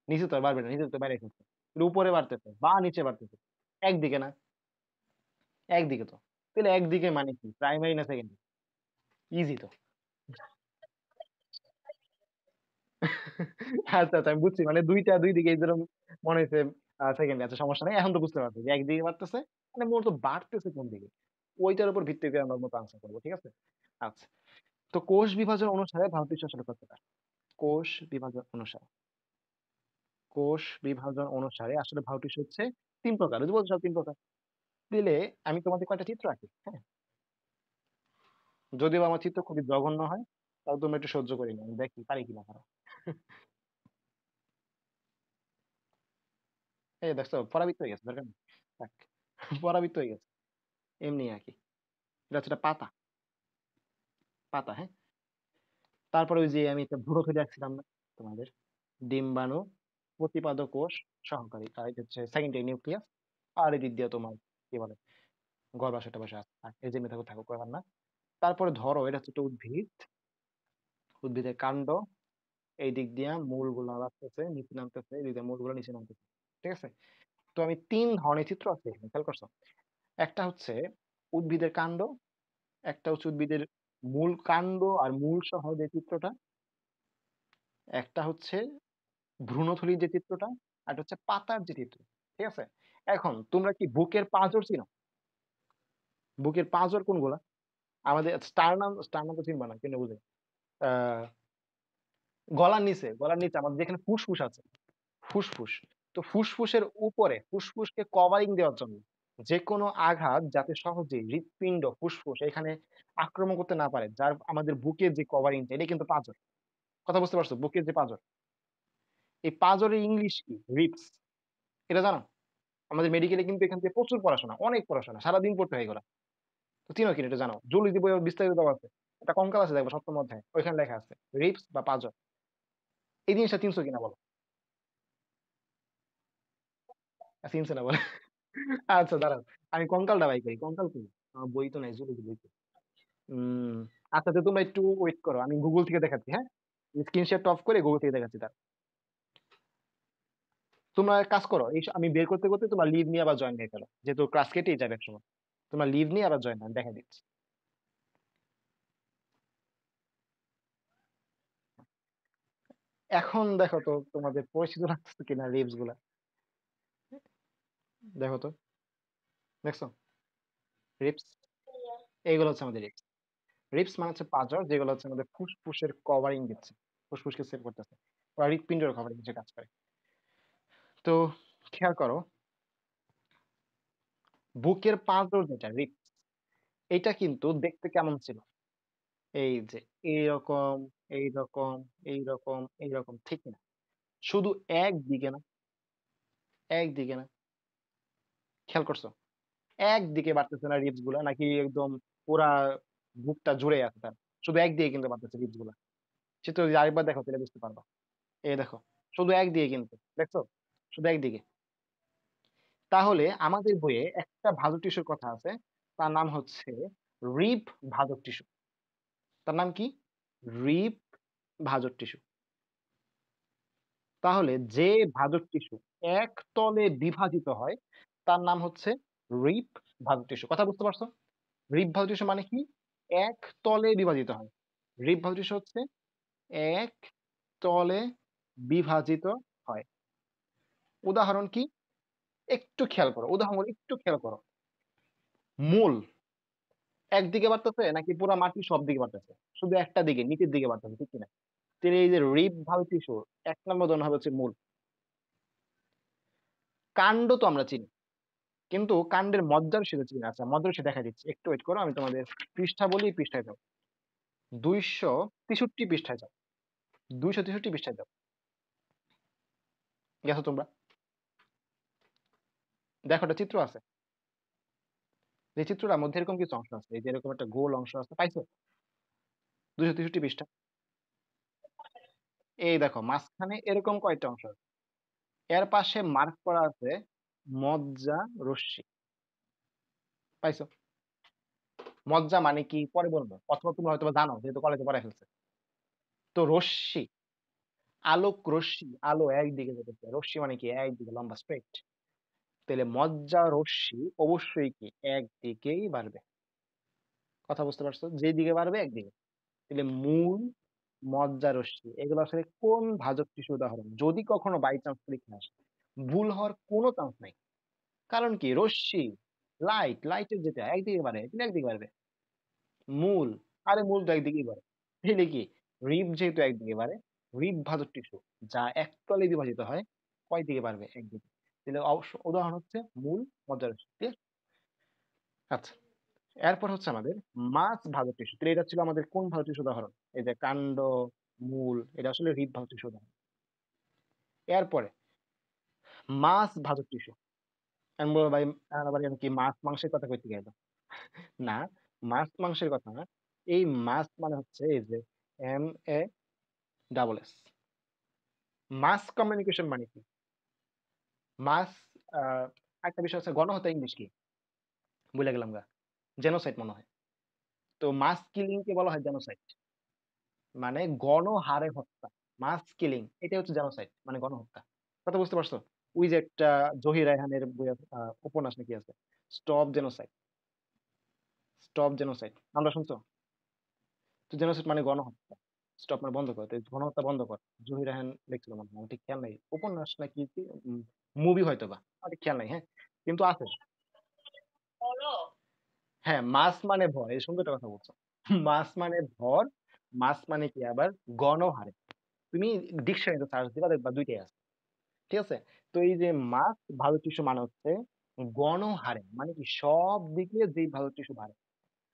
নিচে তো আর বাড়বে না, নিচে তো বাইরে ফেলছে। তাহলে উপরে বাড়তেছে বা নিচে বাড়তেছে? একদিকে না? একদিকে তো। তাহলে একদিকে মানে কি, প্রাইমারি না সেকেন্ডারি? ইজি তো। আচ্ছা আচ্ছা, আমি বুঝছি, মানে দুই দিকে যেরকম মনে হয়েছে সেকেন্ডে। আচ্ছা, সমস্যা নেই, এখন তো বুঝতে পারছি যে একদিকে বাড়তেছে, মানে মূলত বাড়তেছে কোন দিকে, ওইটার উপর ভিত্তি করে আমরা মতো আনসার করবো। ঠিক আছে? আচ্ছা, তো কোষ বিভাজন অনুসারে ভারতীয় আসলে করতে পারে। কোষ বিভাজন অনুসারে কোষ বিভাজন অনুসারে আসলে ভাও টিস্যু হচ্ছে ৩ প্রকার। ওই যে বলছো ৩ প্রকার। দিলে আমি তোমাদের কয়টা চিত্র আঁকি, হ্যাঁ? যদিও আমার চিত্র খুবই জঘন্য হয়, তাও তোমরা একটু সহ্য করে নিও। আমি দেখি পারি কিনা পারো। এই দেখছো পরাবৃত্ত হয়ে গেছে, দরকার নেই। থাক। পরাবৃত্ত হয়ে গেছে। এমনি আঁকি। এটা হচ্ছে একটা পাতা, পাতা, হ্যাঁ? তারপরে ওই যে আমি একটা ভুরো খুঁজে রাখছিলাম না তোমাদের, ডিম্বাণু, প্রতিপাদক কোষ, সহকারী, আর এটা হচ্ছে সেকেন্ডারি নিউক্লিয়াস। আর এদিক দিয়ে তোমার কি বলে গর্ভাশয়টা বসে আছে। আর এই যে মেথাকে থাকুক ব্যাপার না। তারপরে ধরো এটা হচ্ছে একটা উদ্ভিদ, উদ্ভিদের কাণ্ড, এই দিক দিয়ে মূল গুলো আসতেছে নিচে নামতেছে, এই দিক দিয়ে মূল গুলো নিচে নামতেছে। ঠিক আছে? তো আমি ৩ ধরনের চিত্র আছে এখানে, খেয়াল করছো? একটা হচ্ছে উদ্ভিদের কাণ্ড, একটা হচ্ছে উদ্ভিদের মূল কাণ্ড আর মূল সহ যে চিত্রটা, একটা হচ্ছে ভ্রূণথলির যে চিত্রটা, আর একটা হচ্ছে পাতার যে চিত্র। ঠিক আছে? এখন তোমরা কি বুকের পাঁজর চিনো? বুকের পাঁজর কোনগুলা? আমাদের স্টারনাম, স্টারনাম তো চিনবা না, কেন বুঝে? আহ গলার নিচে, গলার নিচে আমাদের যেখানে ফুসফুস আছে, ফুসফুস। তো ফুসফুসের উপরে ফুসফুসকে কভারিং দেওয়ার জন্য যে কোনো আঘাত যাতে সহজে হৃৎপিণ্ড ফুসফুস এখানে আক্রমণ করতে না পারে, যার আমাদের বুকের যে কভারিংটা, এটা কিন্তু পাঁজর। কথা বুঝতে পারছো? বুকের যে পাঁজর, এই পাঁজরের ইংলিশ কি? রিপস। এটা জানো? আমাদের মেডিকেলে কিন্তু এখান থেকে প্রচুর পড়াশোনা, অনেক পড়াশোনা, সারাদিন পড়তে হয় এগুলা। তো চিনো কিনা এটা জানো? জুলজি বই বিস্তারিত দেওয়া আছে। একটা কঙ্কাল আছে দেখবো সপ্তম অধ্যায়, ওইখানে লেখা আছে রিপস বা পাঁজর। এই জিনিসটা চিনছো কিনা বলো? চিনছে না বলে? আচ্ছা দাঁড়াও, আমি কঙ্কালটা বাই করি। কঙ্কাল করি, আমার বই তো নাই, জুলজি বই তো। উম আচ্ছা, তো তোমরা একটু ওয়েট করো, আমি গুগল থেকে দেখাচ্ছি, হ্যাঁ? স্ক্রিনশট অফ করে গুগল থেকে দেখাচ্ছি। তার তোমরা এক কাজ করো, এই আমি বের করতে করতে তোমার লিভ নিয়ে আবার জয়েন হয়ে গেলো, যেহেতু ক্লাস কেটেই যাবে এক সময়। তোমার লিভ নিয়ে আবার জয়েন, আমি দেখা দিচ্ছি। এখন দেখো তো তোমাদের পরিচিত লাগতেছে কিনা লিভস গুলা? দেখো তো, দেখছো রিপস? এইগুলো হচ্ছে আমাদের রিপস। রিপস মানে হচ্ছে পাঁজর, যেগুলো হচ্ছে আমাদের ফুসফুসের কভারিং দিচ্ছে, ফুসফুসকে সেভ করতেছে। ওরা হৃৎপিণ্ডের কভারিং যে কাজ করে। তো খেয়াল করো, বুকের পাঁজর যেটা রিপস, এটা কিন্তু দেখতে কেমন ছিল? এই যে এইরকম, এইরকম, এইরকম, এইরকম, ঠিক না? শুধু একদিকে না, একদিকে না, খেয়াল করছো? একদিকে বাড়তেছে না রিপস গুলা, নাকি একদম পুরা বুকটা জুড়ে আছে তার? শুধু একদিকে কিন্তু বাড়তেছে রিপস গুলা। চিত্র যদি আরেকবার দেখো তাহলে বুঝতে পারবা। এই দেখো, শুধু একদিকে কিন্তু, দেখছো? শুধু একদিকে। তাহলে আমাদের বইয়ে একটা ভাজক টিস্যুর কথা আছে, তার নাম হচ্ছে রিব ভাজক টিস্যু। তার নাম কি? রিব ভাজক টিস্যু। তাহলে যে ভাজক টিস্যু এক তলে বিভাজিত হয়, তার নাম হচ্ছে রিব ভাজক টিস্যু। কথা বুঝতে পারছো? রিব ভাজক টিস্যু মানে কি? এক তলে বিভাজিত হয়। রিব ভাজক টিস্যু হচ্ছে এক তলে বিভাজিত হয়। উদাহরণ কি? একটু খেয়াল করো, উদাহরণ একটু খেয়াল করো। মূল একদিকে বাড়তেছে নাকি পুরা মাটি সব দিকে বাড়তেছে? শুধু একটা দিকে, নিচের দিকে বাড়তেছে, ঠিক কিনা? তাহলে এই যে রিব ভালভ টিস্যু, এক নম্বর উদাহরণ হবে হচ্ছে মূল। কাণ্ড তো আমরা চিনি, কিন্তু কাণ্ডের মজ্জার সেটা চিনি না। আচ্ছা, মজ্জার সে দেখা দিচ্ছি, একটু ওয়েট করো, আমি তোমাদের পৃষ্ঠা বলি, পৃষ্ঠায় যাও। 263 পৃষ্ঠায় যাও, 263 পৃষ্ঠায় যাও। গেছো তোমরা? দেখো একটা চিত্র আছে, যে চিত্রটার মধ্যে এরকম কিছু অংশ আছে, এই যে এরকম একটা গোল অংশ আছে, পাইছো? 263 পৃষ্ঠা। এই দেখো মাঝখানে এরকম কয়েকটা অংশ আছে, এর পাশে মার্ক করা আছে মজ্জা রশ্মি। পাইছো? মজ্জা মানে কি পরে বলবো, অথবা তুমি হয়তো বা জানো, যেহেতু কলেজে পড়ায় ফেলছে। তো রশ্মি, আলোক রশ্মি, আলো একদিকে যেতেছে, রশ্মি মানে কি একদিকে লম্বা স্ট্রেট। তাহলে মজ্জা রশ্মি অবশ্যই কি একদিকেই বাড়বে। কথা বুঝতে পারছো? যেদিকে বাড়বে একদিকে। তাহলে মূল, মজ্জা রশ্মি, এগুলো আসলে কোন ভাজক টিস্যু উদাহরণ? যদি কখনো বাই চান্স পরীক্ষা আসে, ভুল হওয়ার কোনো চান্স নাই। কারণ কি? রশ্মি, লাইট, লাইটের যেটা একদিকে বাড়ে, এটা একদিকে বাড়বে। মূল, আরে মূল তো একদিকেই বাড়ে। তাহলে কি? রিব যেহেতু একদিকে বাড়ে, রিব ভাজক টিস্যু যা একতলে বিভাজিত হয়, কয় দিকে বাড়বে? একদিকে। তাহলে অবশ্য উদাহরণ হচ্ছে মূল, মজ্জা রাশি। ক্লিয়ার? আচ্ছা, এরপর হচ্ছে আমাদের মাছ ভাজক টিস্যু। তাহলে এটা ছিল আমাদের কোন ভাজক টিস্যু উদাহরণ? এই যে কাণ্ড, মূল, এটা আসলে হৃদ ভাজক টিস্যু উদাহরণ। এরপরে মাছ ভাজক টিস্যু। আমি বলবো ভাই, আবার আমি কি মাছ মাংসের কথা কইতে গেল? না, মাছ মাংসের কথা না। এই মাছ মানে হচ্ছে এই যে MASS। মাস কমিউনিকেশন মানে কি? মাস, একটা বিষয় হচ্ছে গণহত্যা ইংলিশ কি? ভুলে গেলাম গা। জেনোসাইড মনে হয়। তো মাস কিলিং কে বলা হয় জেনোসাইড। মানে গণহারে হত্যা। মাস কিলিং এটা হচ্ছে জেনোসাইড, মানে গণহত্যা। কথা বুঝতে পারছো? ওই যে একটা জহির রায়হানের বই উপন্যাস নাকি আছে, স্টপ জেনোসাইড। স্টপ জেনোসাইড আমরা শুনছো? তো জেনোসাইড মানে গণহত্যা। স্টপ মানে বন্ধ কর, তো এই গণহত্যা বন্ধ কর। জহির রায়হান লিখছিল মনে হয়, আমার ঠিক খেয়াল নাই উপন্যাস নাকি মুভি হয়তো বা, আমার ঠিক খেয়াল নাই। হ্যাঁ, কিন্তু আছে। হ্যাঁ, মাস মানে ভর, এই সুন্দর একটা কথা বলছো। মাস মানে ভর, মাস মানে কি আবার গণহারে। তুমি ডিকশনারিতে সার্চ দিবা, দেখবা দুইটাই আছে। ঠিক আছে? তো এই যে মাস ভারত টিস্যু মানে হচ্ছে গণহারে, মানে কি সব দিকে যেই ভারত টিস্যু বাড়ে।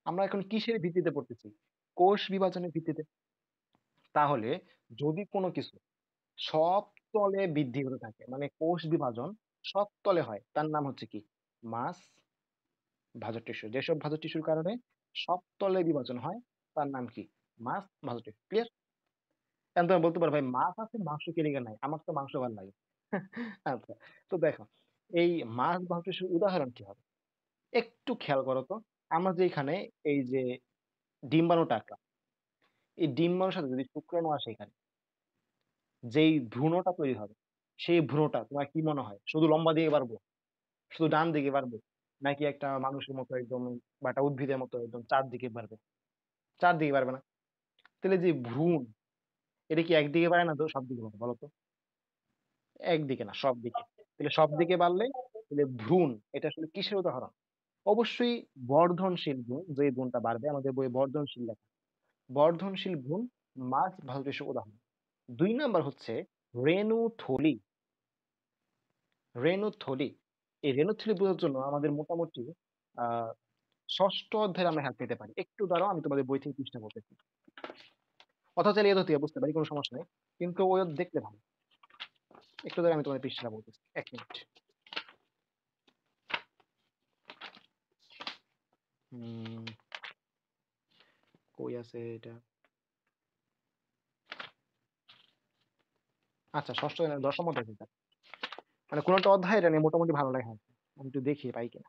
আমরা এখন কিসের ভিত্তিতে পড়তেছি? কোষ বিভাজনের ভিত্তিতে। তাহলে যদি কোনো কিছু সব তলে বৃদ্ধি হতে থাকে, মানে কোষ বিভাজন সব তলে হয়, তার নাম হচ্ছে কি? মাস ভাজক টিস্যু। যেসব ভাজক টিস্যুর কারণে সব তলে বিভাজন হয়, তার নাম কি? মাস ভাজক টিস্যু। ক্লিয়ার? এখন তুমি বলতে পারো ভাই মাছ আছে মাংস কে লিগে নাই, আমার তো মাংস ভালো লাগে। আচ্ছা, তো দেখো, এই মাছ ভাজক টিস্যুর উদাহরণ কি হবে? একটু খেয়াল করো তো। আমরা যে এখানে এই যে ডিম্বাণুটা আঁকলাম, এই ডিম্বাণুর সাথে যদি শুক্রাণু আসে এখানে, যেই ভ্রূণটা তৈরি হবে, সেই ভ্রূণটা তোমার কি মনে হয় শুধু লম্বা দিকে বাড়বো, শুধু ডান দিকে বাড়বে, নাকি একটা মানুষের মতো একদম বা একটা উদ্ভিদের মতো একদম চারদিকে বাড়বে? চারদিকে বাড়বে না। তাহলে যে ভ্রূণ, এটা কি একদিকে বাড়ে না তো সব দিকে বাড়ে বলো তো? একদিকে না, সব দিকে। তাহলে সব দিকে বাড়লে তাহলে ভ্রূণ এটা আসলে কিসের উদাহরণ? অবশ্যই বর্ধনশীল ভ্রূণ, যে ভ্রূণটা বাড়বে, আমাদের বইয়ে বর্ধনশীল লেখা। বর্ধনশীল ভ্রূণ মাছ ভালোবেসে উদাহরণ। 2 নাম্বার হচ্ছে রেণুথলি। রেণুথলি, এই রেণুথলি বোঝার জন্য আমাদের মোটামুটি আহ ষষ্ঠ অধ্যায়ে আমরা হেল্প পেতে পারি। একটু দাঁড়াও, আমি তোমাদের বই থেকে পৃষ্ঠা বলতেছি। অথবা চাইলে এত থেকে বুঝতে পারি, কোনো সমস্যা নেই, কিন্তু ওই দেখলে ভালো। একটু দাঁড়াও, আমি তোমাদের পৃষ্ঠা বলতেছি, 1 মিনিট। হুম, কই আছে এটা? আচ্ছা, ষষ্ঠ না, দশম অধ্যায় থেকে। মানে কোন একটা অধ্যায় এটা নিয়ে মোটামুটি ভালো লেখা আছে, আমি একটু দেখি পাই কিনা।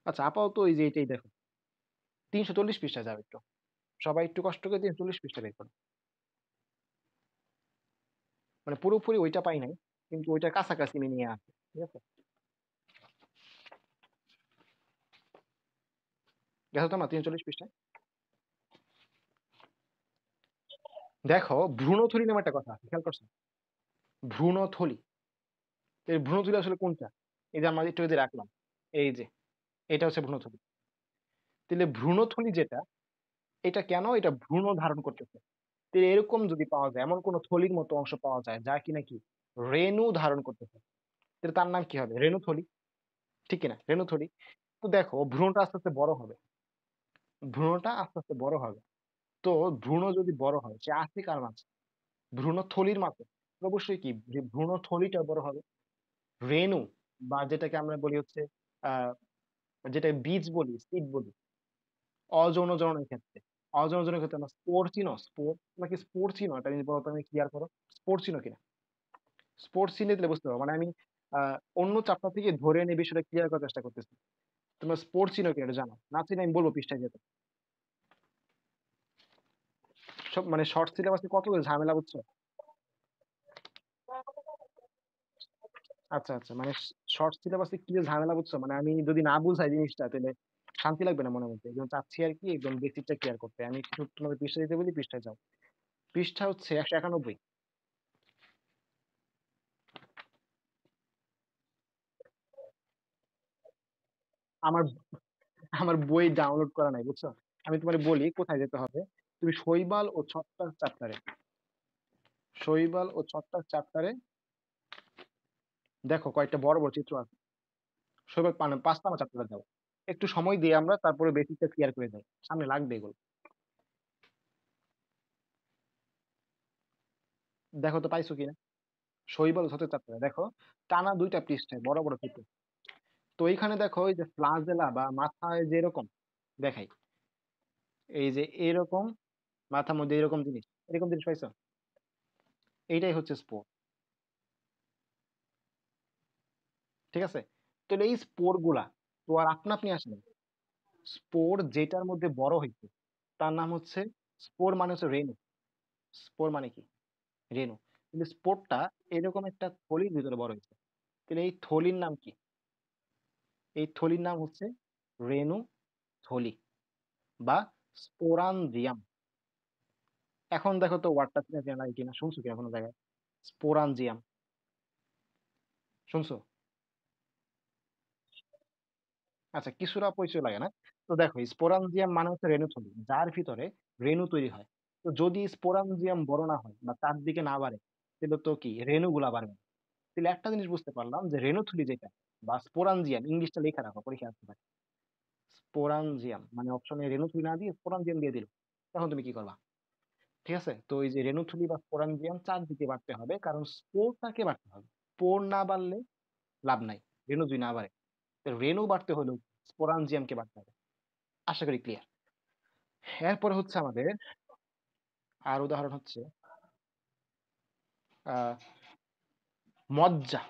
আচ্ছা, আপাতত এই যে এটাই দেখো, 340 পৃষ্ঠা যাবে একটু। সবাই একটু কষ্ট করে 340 পৃষ্ঠা বের করো। মানে পুরোপুরি ওইটা পাই নাই, কিন্তু ওইটার কাছাকাছি আমি নিয়ে আসি। ঠিক আছে, দেখো তো না 340 পৃষ্ঠায়। দেখো, ভ্রূণথলি নামে একটা কথা আছে, খেয়াল করছো? ভ্রূণথলি। এই ভ্রূণথলি আসলে কোনটা? এই যে আমরা একটু যে রাখলাম, এই যে এটা হচ্ছে ভ্রূণথলি। তাহলে ভ্রূণথলি যেটা, এটা কেন এটা ভ্রূণ ধারণ করতেছে? তো এরকম যদি পাওয়া যায়, এমন কোন থলির মতো অংশ পাওয়া যায় যা কিনা কি রেণু ধারণ করতেছে, তাহলে তার নাম কি হবে? রেণুথলি। ঠিক কিনা? রেণুথলি। তো দেখো, ভ্রূণটা আস্তে আস্তে বড় হবে। ভ্রূণটা আস্তে আস্তে বড় হবে। তো ভ্রূণ যদি বড় হয়, সে আছে কার মাঝে? ভ্রূণথলির মাঝে। তো অবশ্যই কি যে ভ্রূণথলিটা বড় হবে। রেণু, বা যেটাকে আমরা বলি হচ্ছে আহ যেটা বীজ বলি, সিড বলি, অযৌন জননের ক্ষেত্রে। অযৌন জননের ক্ষেত্রে আমরা স্পোর চিনো? স্পোর, নাকি স্পোর চিনো? এটা জিনিস বলো তো, আমি ক্লিয়ার করো। স্পোর চিনো কিনা? স্পোর্টস চিনলে তাহলে বুঝতে পারবো। মানে আমি অন্য চ্যাপ্টার থেকে ধরে এনে বিষয়টা ক্লিয়ার করার চেষ্টা করতেছি। তোমরা স্পোর্টস চিনো কিনা এটা জানো? না চিনে আমি বলবো পৃষ্ঠায় যেতে। সব মানে শর্ট সিলেবাসে কত ঝামেলা, বুঝছো? আচ্ছা আচ্ছা, মানে শর্ট সিলেবাসে কি যে ঝামেলা, বুঝছো? মানে আমি যদি না বুঝাই জিনিসটা, তাহলে শান্তি লাগবে না মনের মধ্যে। একদম চাচ্ছি আর কি একদম বেসিকটা ক্লিয়ার করতে। আমি একটু তোমাদের পৃষ্ঠা দিতে বলি, পৃষ্ঠায় যাও। পৃষ্ঠা হচ্ছে 191। আমার আমার বই ডাউনলোড করা নাই, বুঝছো? আমি তোমার বলি কোথায় যেতে হবে। তুমি শৈবাল ও ছত্রাক চ্যাপ্টারে, শৈবাল ও ছত্রাক চ্যাপ্টারে দেখো কয়েকটা বড় বড় চিত্র আছে। শৈবাল 5 নাম্বার চ্যাপ্টারে যাও, একটু সময় দিয়ে আমরা তারপরে বেসিকটা ক্লিয়ার করে যাই, সামনে লাগবে এগুলো। দেখো তো পাইছো কিনা। শৈবাল ও ছত্রাক চ্যাপ্টারে দেখো টানা 2টা পৃষ্ঠায় বড় বড় চিত্র। তো এইখানে দেখো এই যে ফ্লাজেলা বা মাথায় যে এরকম দেখাই, এই যে এরকম মাথার মধ্যে এরকম জিনিস, এরকম জিনিস পাইছো, এইটাই হচ্ছে স্পোর। ঠিক আছে, তো এই স্পোর গুলা তো আর আপনা আপনি আসে না। স্পোর যেটার মধ্যে বড় হইছে তার নাম হচ্ছে স্পোর, মানে হচ্ছে রেণু। স্পোর মানে কি, রেণু। কিন্তু স্পোরটা এরকম একটা থলির ভিতরে বড় হয়েছে, তাহলে এই থলির নাম কি? এই থলির নাম হচ্ছে রেণু থলি বা স্পোরাঞ্জিয়াম। এখন দেখো তো ওয়ার্ডটা চিনা চেনা লাগে কিনা, শুনছো কিনা কোনো জায়গায় স্পোরাঞ্জিয়াম? শুনছো? আচ্ছা, কিছুটা পরিচয় লাগে না। তো দেখো স্পোরাঞ্জিয়াম মানে হচ্ছে রেণুথলি, যার ভিতরে রেণু তৈরি হয়। তো যদি স্পোরাঞ্জিয়াম বড় না হয় বা তার দিকে না বাড়ে, তাহলে তো কি রেণুগুলা বাড়বে না। তাহলে একটা জিনিস বুঝতে পারলাম যে রেণুথলি যেটা বা স্পোরাঞ্জিয়াম, ইংলিশটা লেখা রাখো, পরীক্ষা আসতে পারে। স্পোরাঞ্জিয়াম মানে অপশনে রেণুথলি না দিয়ে স্পোরাঞ্জিয়াম দিয়ে দিল, তখন তুমি কি করবা? ঠিক আছে, তো এই যে রেণুথলি বা স্পোরাঞ্জিয়াম চারদিকে বাড়তে হবে, কারণ স্পোরটাকে বাড়তে হবে। স্পোর না বাড়লে লাভ নাই, রেণু যদি না বাড়ে। তো রেণু বাড়তে হলেও স্পোরাঞ্জিয়ামকে বাড়তে হবে। আশা করি ক্লিয়ার। এরপরে হচ্ছে আমাদের আর উদাহরণ হচ্ছে আহ মজ্জা।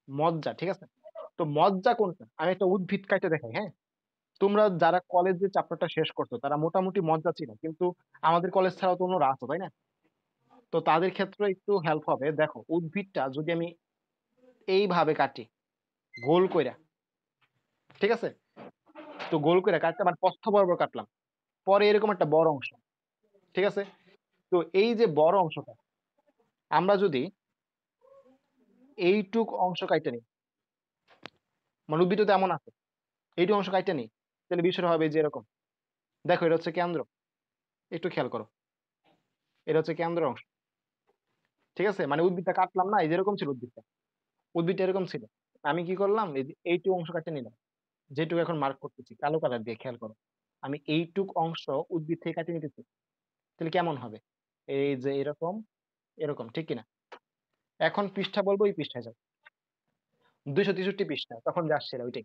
মজ্জা, ঠিক আছে। তো মজ্জা কোনটা, আমি একটা উদ্ভিদ কাইটে দেখাই, হ্যাঁ। তোমরা যারা কলেজে চ্যাপ্টারটা শেষ করছো তারা মোটামুটি মজ্জা ছিল, কিন্তু আমাদের কলেজ ছাড়াও তো অন্যরা আছো, তাই না? তো তাদের ক্ষেত্রে একটু হেল্প হবে। দেখো উদ্ভিদটা যদি আমি এইভাবে কাটি, গোল কইরা, ঠিক আছে, তো গোল কইরা কাটতে মানে প্রস্থ বরাবর কাটলাম, পরে এরকম একটা বড় অংশ, ঠিক আছে। তো এই যে বড় অংশটা আমরা যদি এইটুক অংশ কাইটে নিই, মানে উদ্ভিদ তো এমন আছে, এইটুক অংশ কাইটে নিই, তাহলে বিষয়টা হবে যে এরকম। দেখো এটা হচ্ছে কেন্দ্র, একটু খেয়াল করো, এটা হচ্ছে কেন্দ্র অংশ। ঠিক আছে, মানে উদ্ভিদটা কাটলাম না, এই যেরকম ছিল উদ্ভিদটা, উদ্ভিদটা এরকম ছিল। আমি কি করলাম, এই যে এইটুক অংশ কাটে নিলাম, যেটুকু এখন মার্ক করতেছি কালো কালার দিয়ে, খেয়াল করো। আমি এইটুক অংশ উদ্ভিদ থেকে কাটিয়ে নিতেছি, তাহলে কেমন হবে? এই যে এরকম, এরকম, ঠিক কিনা? এখন পৃষ্ঠা বলবো, এই পৃষ্ঠায় যাও, 263 পৃষ্ঠা, তখন যে আসছিল ওইটাই,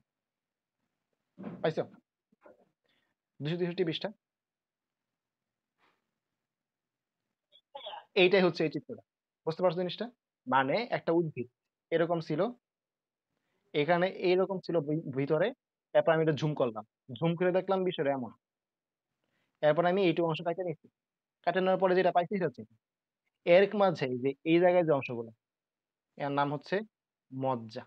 পাইছো? 263 পৃষ্ঠা, এইটাই হচ্ছে এই চিত্রটা। বুঝতে পারছো জিনিসটা? মানে একটা উদ্ভিদ এরকম ছিল, এখানে এইরকম ছিল ভিতরে, তারপর আমি এটা ঝুম করলাম, ঝুম করে দেখলাম বিষয়টা এমন। এরপর আমি এইটুকু অংশ কাটে নিচ্ছি, কাটে নেওয়ার পরে যেটা পাইছি সেটা হচ্ছে এর মাঝে এই যে এই জায়গায় যে অংশগুলো, এর নাম হচ্ছে মজ্জা।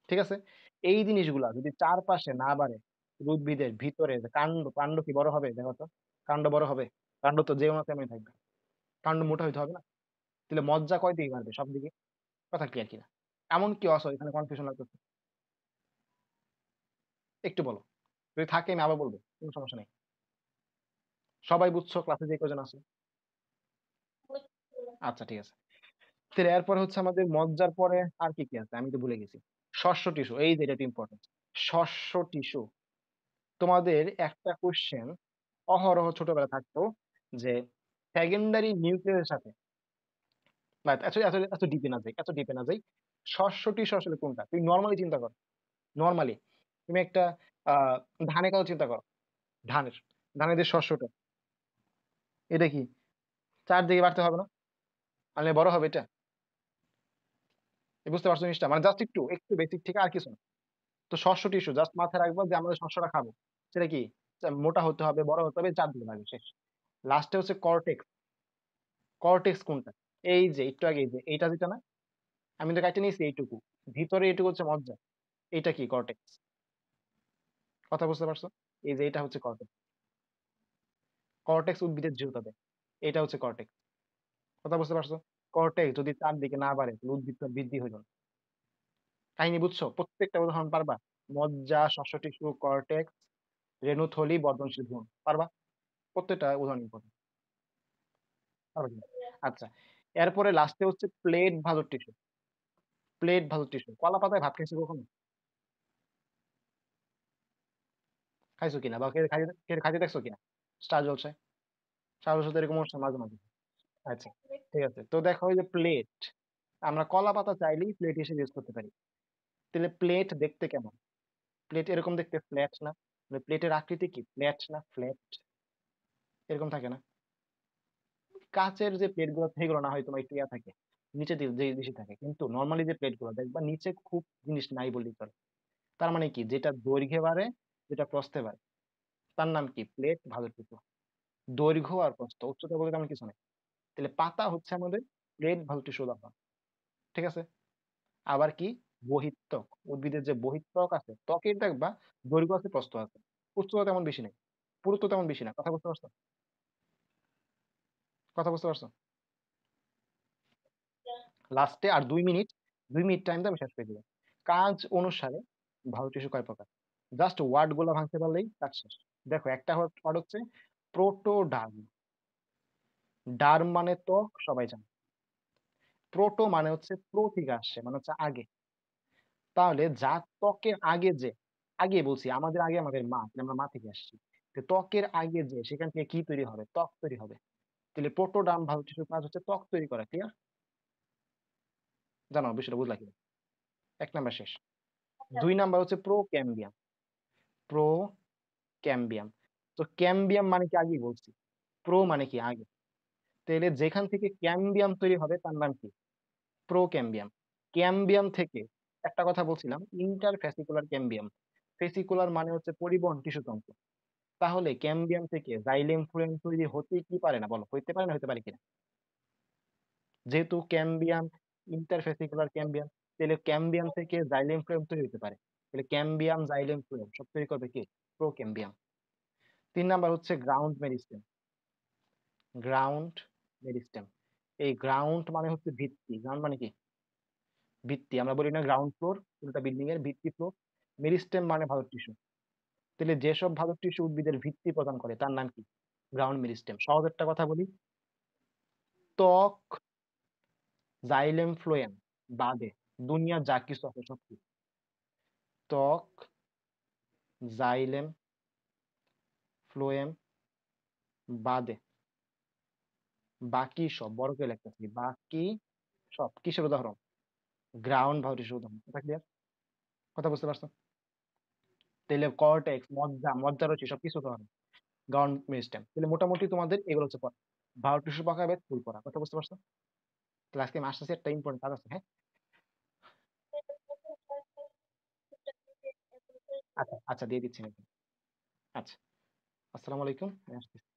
ঠিক আছে, এই জিনিসগুলা যদি চারপাশে না বাড়ে, উদ্ভিদের ভিতরে যে কাণ্ড, কাণ্ড কি বড় হবে? দেখো তো, কাণ্ড বড় হবে? কাণ্ড তো যে কোনো তেমনি থাকবে, কাণ্ড মোটা হইতে হবে না? তাহলে মজ্জা কয় দিকে বাড়বে? সব দিকে। কথা ক্লিয়ার কিনা? এমন কি অসো এখানে কনফিউশন লাগতেছে? একটু বলো, যদি থাকে আমি আবার বলবো, কোনো সমস্যা নেই। সবাই বুঝছো ক্লাসে যে কজন আছে? আচ্ছা ঠিক আছে। তাহলে এরপর হচ্ছে আমাদের মজ্জার পরে আর কি কি আছে, আমি তো ভুলে গেছি। শস্য টিস্যু, এই যে এটা ইম্পর্টেন্ট। শস্য টিস্যু, তোমাদের একটা কোশ্চেন অহরহ ছোটবেলা থাকতো যে সেকেন্ডারি নিউক্লিয়াসের সাথে, না এত এত এত ডিপে না যাই, এত ডিপে না যাই। শস্য টিস্যু আসলে কোনটা তুমি নর্মালি চিন্তা করো, নর্মালি তুমি একটা আহ ধানের কথা চিন্তা করো, ধানের, ধানের যে শস্যটা, এটা কি চারদিকে বাড়তে হবে না? মানে বড় হবে এটা। বুঝতে পারছো জিনিসটা? মানে জাস্ট একটু একটু বেসিক থেকে আর কিছু না। তো শস্য টিস্যু জাস্ট মাথায় রাখবো যে আমরা যে শস্যটা খাবো সেটা কি মোটা হতে হবে, বড় হতে হবে, চারদিকে লাগবে, শেষ। লাস্টে হচ্ছে কর্টেক্স। কর্টেক্স কোনটা? এই যে একটু আগে এই যে এইটা, যেটা না, আমি তো কাটে নিয়েছি এইটুকু, ভিতরে এইটুকু হচ্ছে মজ্জা, এটা কি কর্টেক্স। কথা বুঝতে পারছো? এই যে এটা হচ্ছে কর্টেক্স। কর্টেক্স উদ্ভিদের জিরোটা দেয়, এটা হচ্ছে কর্টেক্স। কথা বুঝতে পারছো? কর্টেক্স যদি চারদিকে না বাড়ে তাহলে উদ্ভিদ তো বৃদ্ধি হইল না। কাহিনী বুঝছো? প্রত্যেকটা উদাহরণ পারবা? মজ্জা, শস্য টিস্যু, কর্টেক্স, রেণুথলি, বর্ধনশীল ভ্রূণ, পারবা? প্রত্যেকটা উদাহরণ ইম্পর্টেন্ট। পারবা কিনা? আচ্ছা, এরপরে লাস্টে হচ্ছে প্লেট ভাঁজর টিস্যু। প্লেট ভাঁজর টিস্যু, কলা পাতায় ভাত খাইছো কখনো? খাইছো কিনা বা খাইতে দেখছো কিনা স্টার জলসায়? স্টার জলসায় তো এরকম অনুষ্ঠান মাঝে মাঝে। আচ্ছা, ঠিক আছে, তো দেখো ওই যে প্লেট, আমরা কলা পাতা চাইলেই প্লেট হিসেবে ইউজ করতে পারি। তাহলে প্লেট দেখতে কেমন? প্লেট এরকম দেখতে, ফ্ল্যাট না? প্লেটের আকৃতি কি ফ্ল্যাট না ফ্ল্যাট, এরকম থাকে না? কাচের যে প্লেট গুলো সেগুলো না হয় তোমার একটু ইয়া থাকে, নিচে যে বেশি থাকে, কিন্তু নর্মালি যে প্লেট গুলো দেখবা নিচে খুব জিনিস নাই বললেই চলে। তার মানে কি, যেটা দৈর্ঘ্যে বাড়ে, যেটা প্রস্থে বাড়ে, তার নাম কি প্লেট ভাঁজর টিস্যু। দৈর্ঘ্য আর প্রস্থ, উচ্চতা বলতে তেমন কিছু নেই। তাহলে পাতা হচ্ছে আমাদের প্লেট ভাঁজর টিস্যু উদাহরণ। ঠিক আছে? আবার কি, বহিত্বক, উদ্ভিদের যে বহিত্বক আছে, ত্বকের দেখবা দৈর্ঘ্য আছে প্রস্থ আছে, উচ্চতা তেমন বেশি নেই, পুরুত্ব তেমন বেশি না। কথা বুঝতে পারছো? কথা বুঝতে পারছো? লাস্টে আর 2 মিনিট, 2 মিনিট টাইম দিয়ে আমি শেষ করে দিবো। কাজ অনুসারে ভালো টিস্যু কয় প্রকার? জাস্ট ওয়ার্ড গুলো ভাঙতে পারলেই কাজ শেষ। দেখো, একটা ওয়ার্ড হচ্ছে প্রোটোডার্ম। ডার্ম মানে ত্বক, সবাই জানে। প্রোটো মানে হচ্ছে প্রো থেকে আসছে, মানে হচ্ছে আগে। তাহলে যা ত্বকের আগে যে, আগে বলছি আমাদের আগে আমাদের মা, তাহলে আমরা মা থেকে আসছি। তো ত্বকের আগে যে, সেখান থেকে কি তৈরি হবে? ত্বক তৈরি হবে। তাহলে প্রোটোডার্ম ভালো টিস্যুর কাজ হচ্ছে ত্বক তৈরি করা। ক্লিয়ার? জানো বিষয়টা বুঝলা কি? 1 নাম্বার শেষ। 2 নাম্বার হচ্ছে প্রো ক্যাম্বিয়াম। প্রো ক্যাম্বিয়াম। তো ক্যাম্বিয়াম মানে কি আগেই বলছি, প্রো মানে কি আগে। তাহলে যেখান থেকে ক্যাম্বিয়াম তৈরি হবে তার নাম কি? প্রো ক্যাম্বিয়াম। ক্যাম্বিয়াম থেকে, একটা কথা বলছিলাম, ইন্টারফেসিকুলার ক্যাম্বিয়াম। ফেসিকুলার মানে হচ্ছে পরিবহন টিস্যু তন্ত্র। তাহলে ক্যাম্বিয়াম থেকে জাইলেম ফ্লুয়েম তৈরি হতে কি পারে না, বলো হইতে পারে না, হতে পারে কিনা? যেহেতু ক্যাম্বিয়াম ইন্টারফেসিকুলার ক্যাম্বিয়াম, তাহলে ক্যাম্বিয়াম থেকে জাইলেম ফ্লুয়েম তৈরি হতে পারে। তাহলে ক্যাম্বিয়াম জাইলেম ফ্লুয়েম সব তৈরি করবে কি? প্রো ক্যাম্বিয়াম। 3 নাম্বার হচ্ছে গ্রাউন্ড মেরিস্টেম। গ্রাউন্ড মেরিস্টেম, এই গ্রাউন্ড মানে হচ্ছে ভিত্তি। গ্রাউন্ড মানে কি? ভিত্তি। আমরা বলি না গ্রাউন্ড ফ্লোর, পুরোটা বিল্ডিং এর ভিত্তি ফ্লোর। মেরিস্টেম মানে ভালো টিস্যু। তাহলে যেসব ভালো টিস্যু উদ্ভিদের ভিত্তি প্রদান করে তার নাম কি? Ground meristem. সহজ একটা কথা বলি, ত্বক, জাইলেম ফ্লোয়েম বাদে দুনিয়া যা কিছু আছে সব কি? ত্বক, জাইলেম ফ্লোয়েম বাদে বাকি সব, বড় করে লিখতেছি, বাকি সব কিসের উদাহরণ? গ্রাউন্ড ভালো টিস্যুর উদাহরণ। কথা ক্লিয়ার? কথা বুঝতে পারছো? তাহলে কর্টেক্স, মজ্জা, মজ্জারচি সবকিছু উদাহরণ গ্রাউন্ড মেরিস্টেম। তাহলে মোটামুটি তোমাদের এগুলো হচ্ছে পড়া, ভালো টিস্যু পাকাবে ফুল পড়া। কথা বুঝতে পারছো? তাহলে আজকে আমি আসতেছি, একটা ইম্পর্টেন্ট কাজ আছে, হ্যাঁ? আচ্ছা আচ্ছা, দিয়ে দিচ্ছি আমি। আচ্ছা, আসসালামু আলাইকুম, আমি আসতেছি।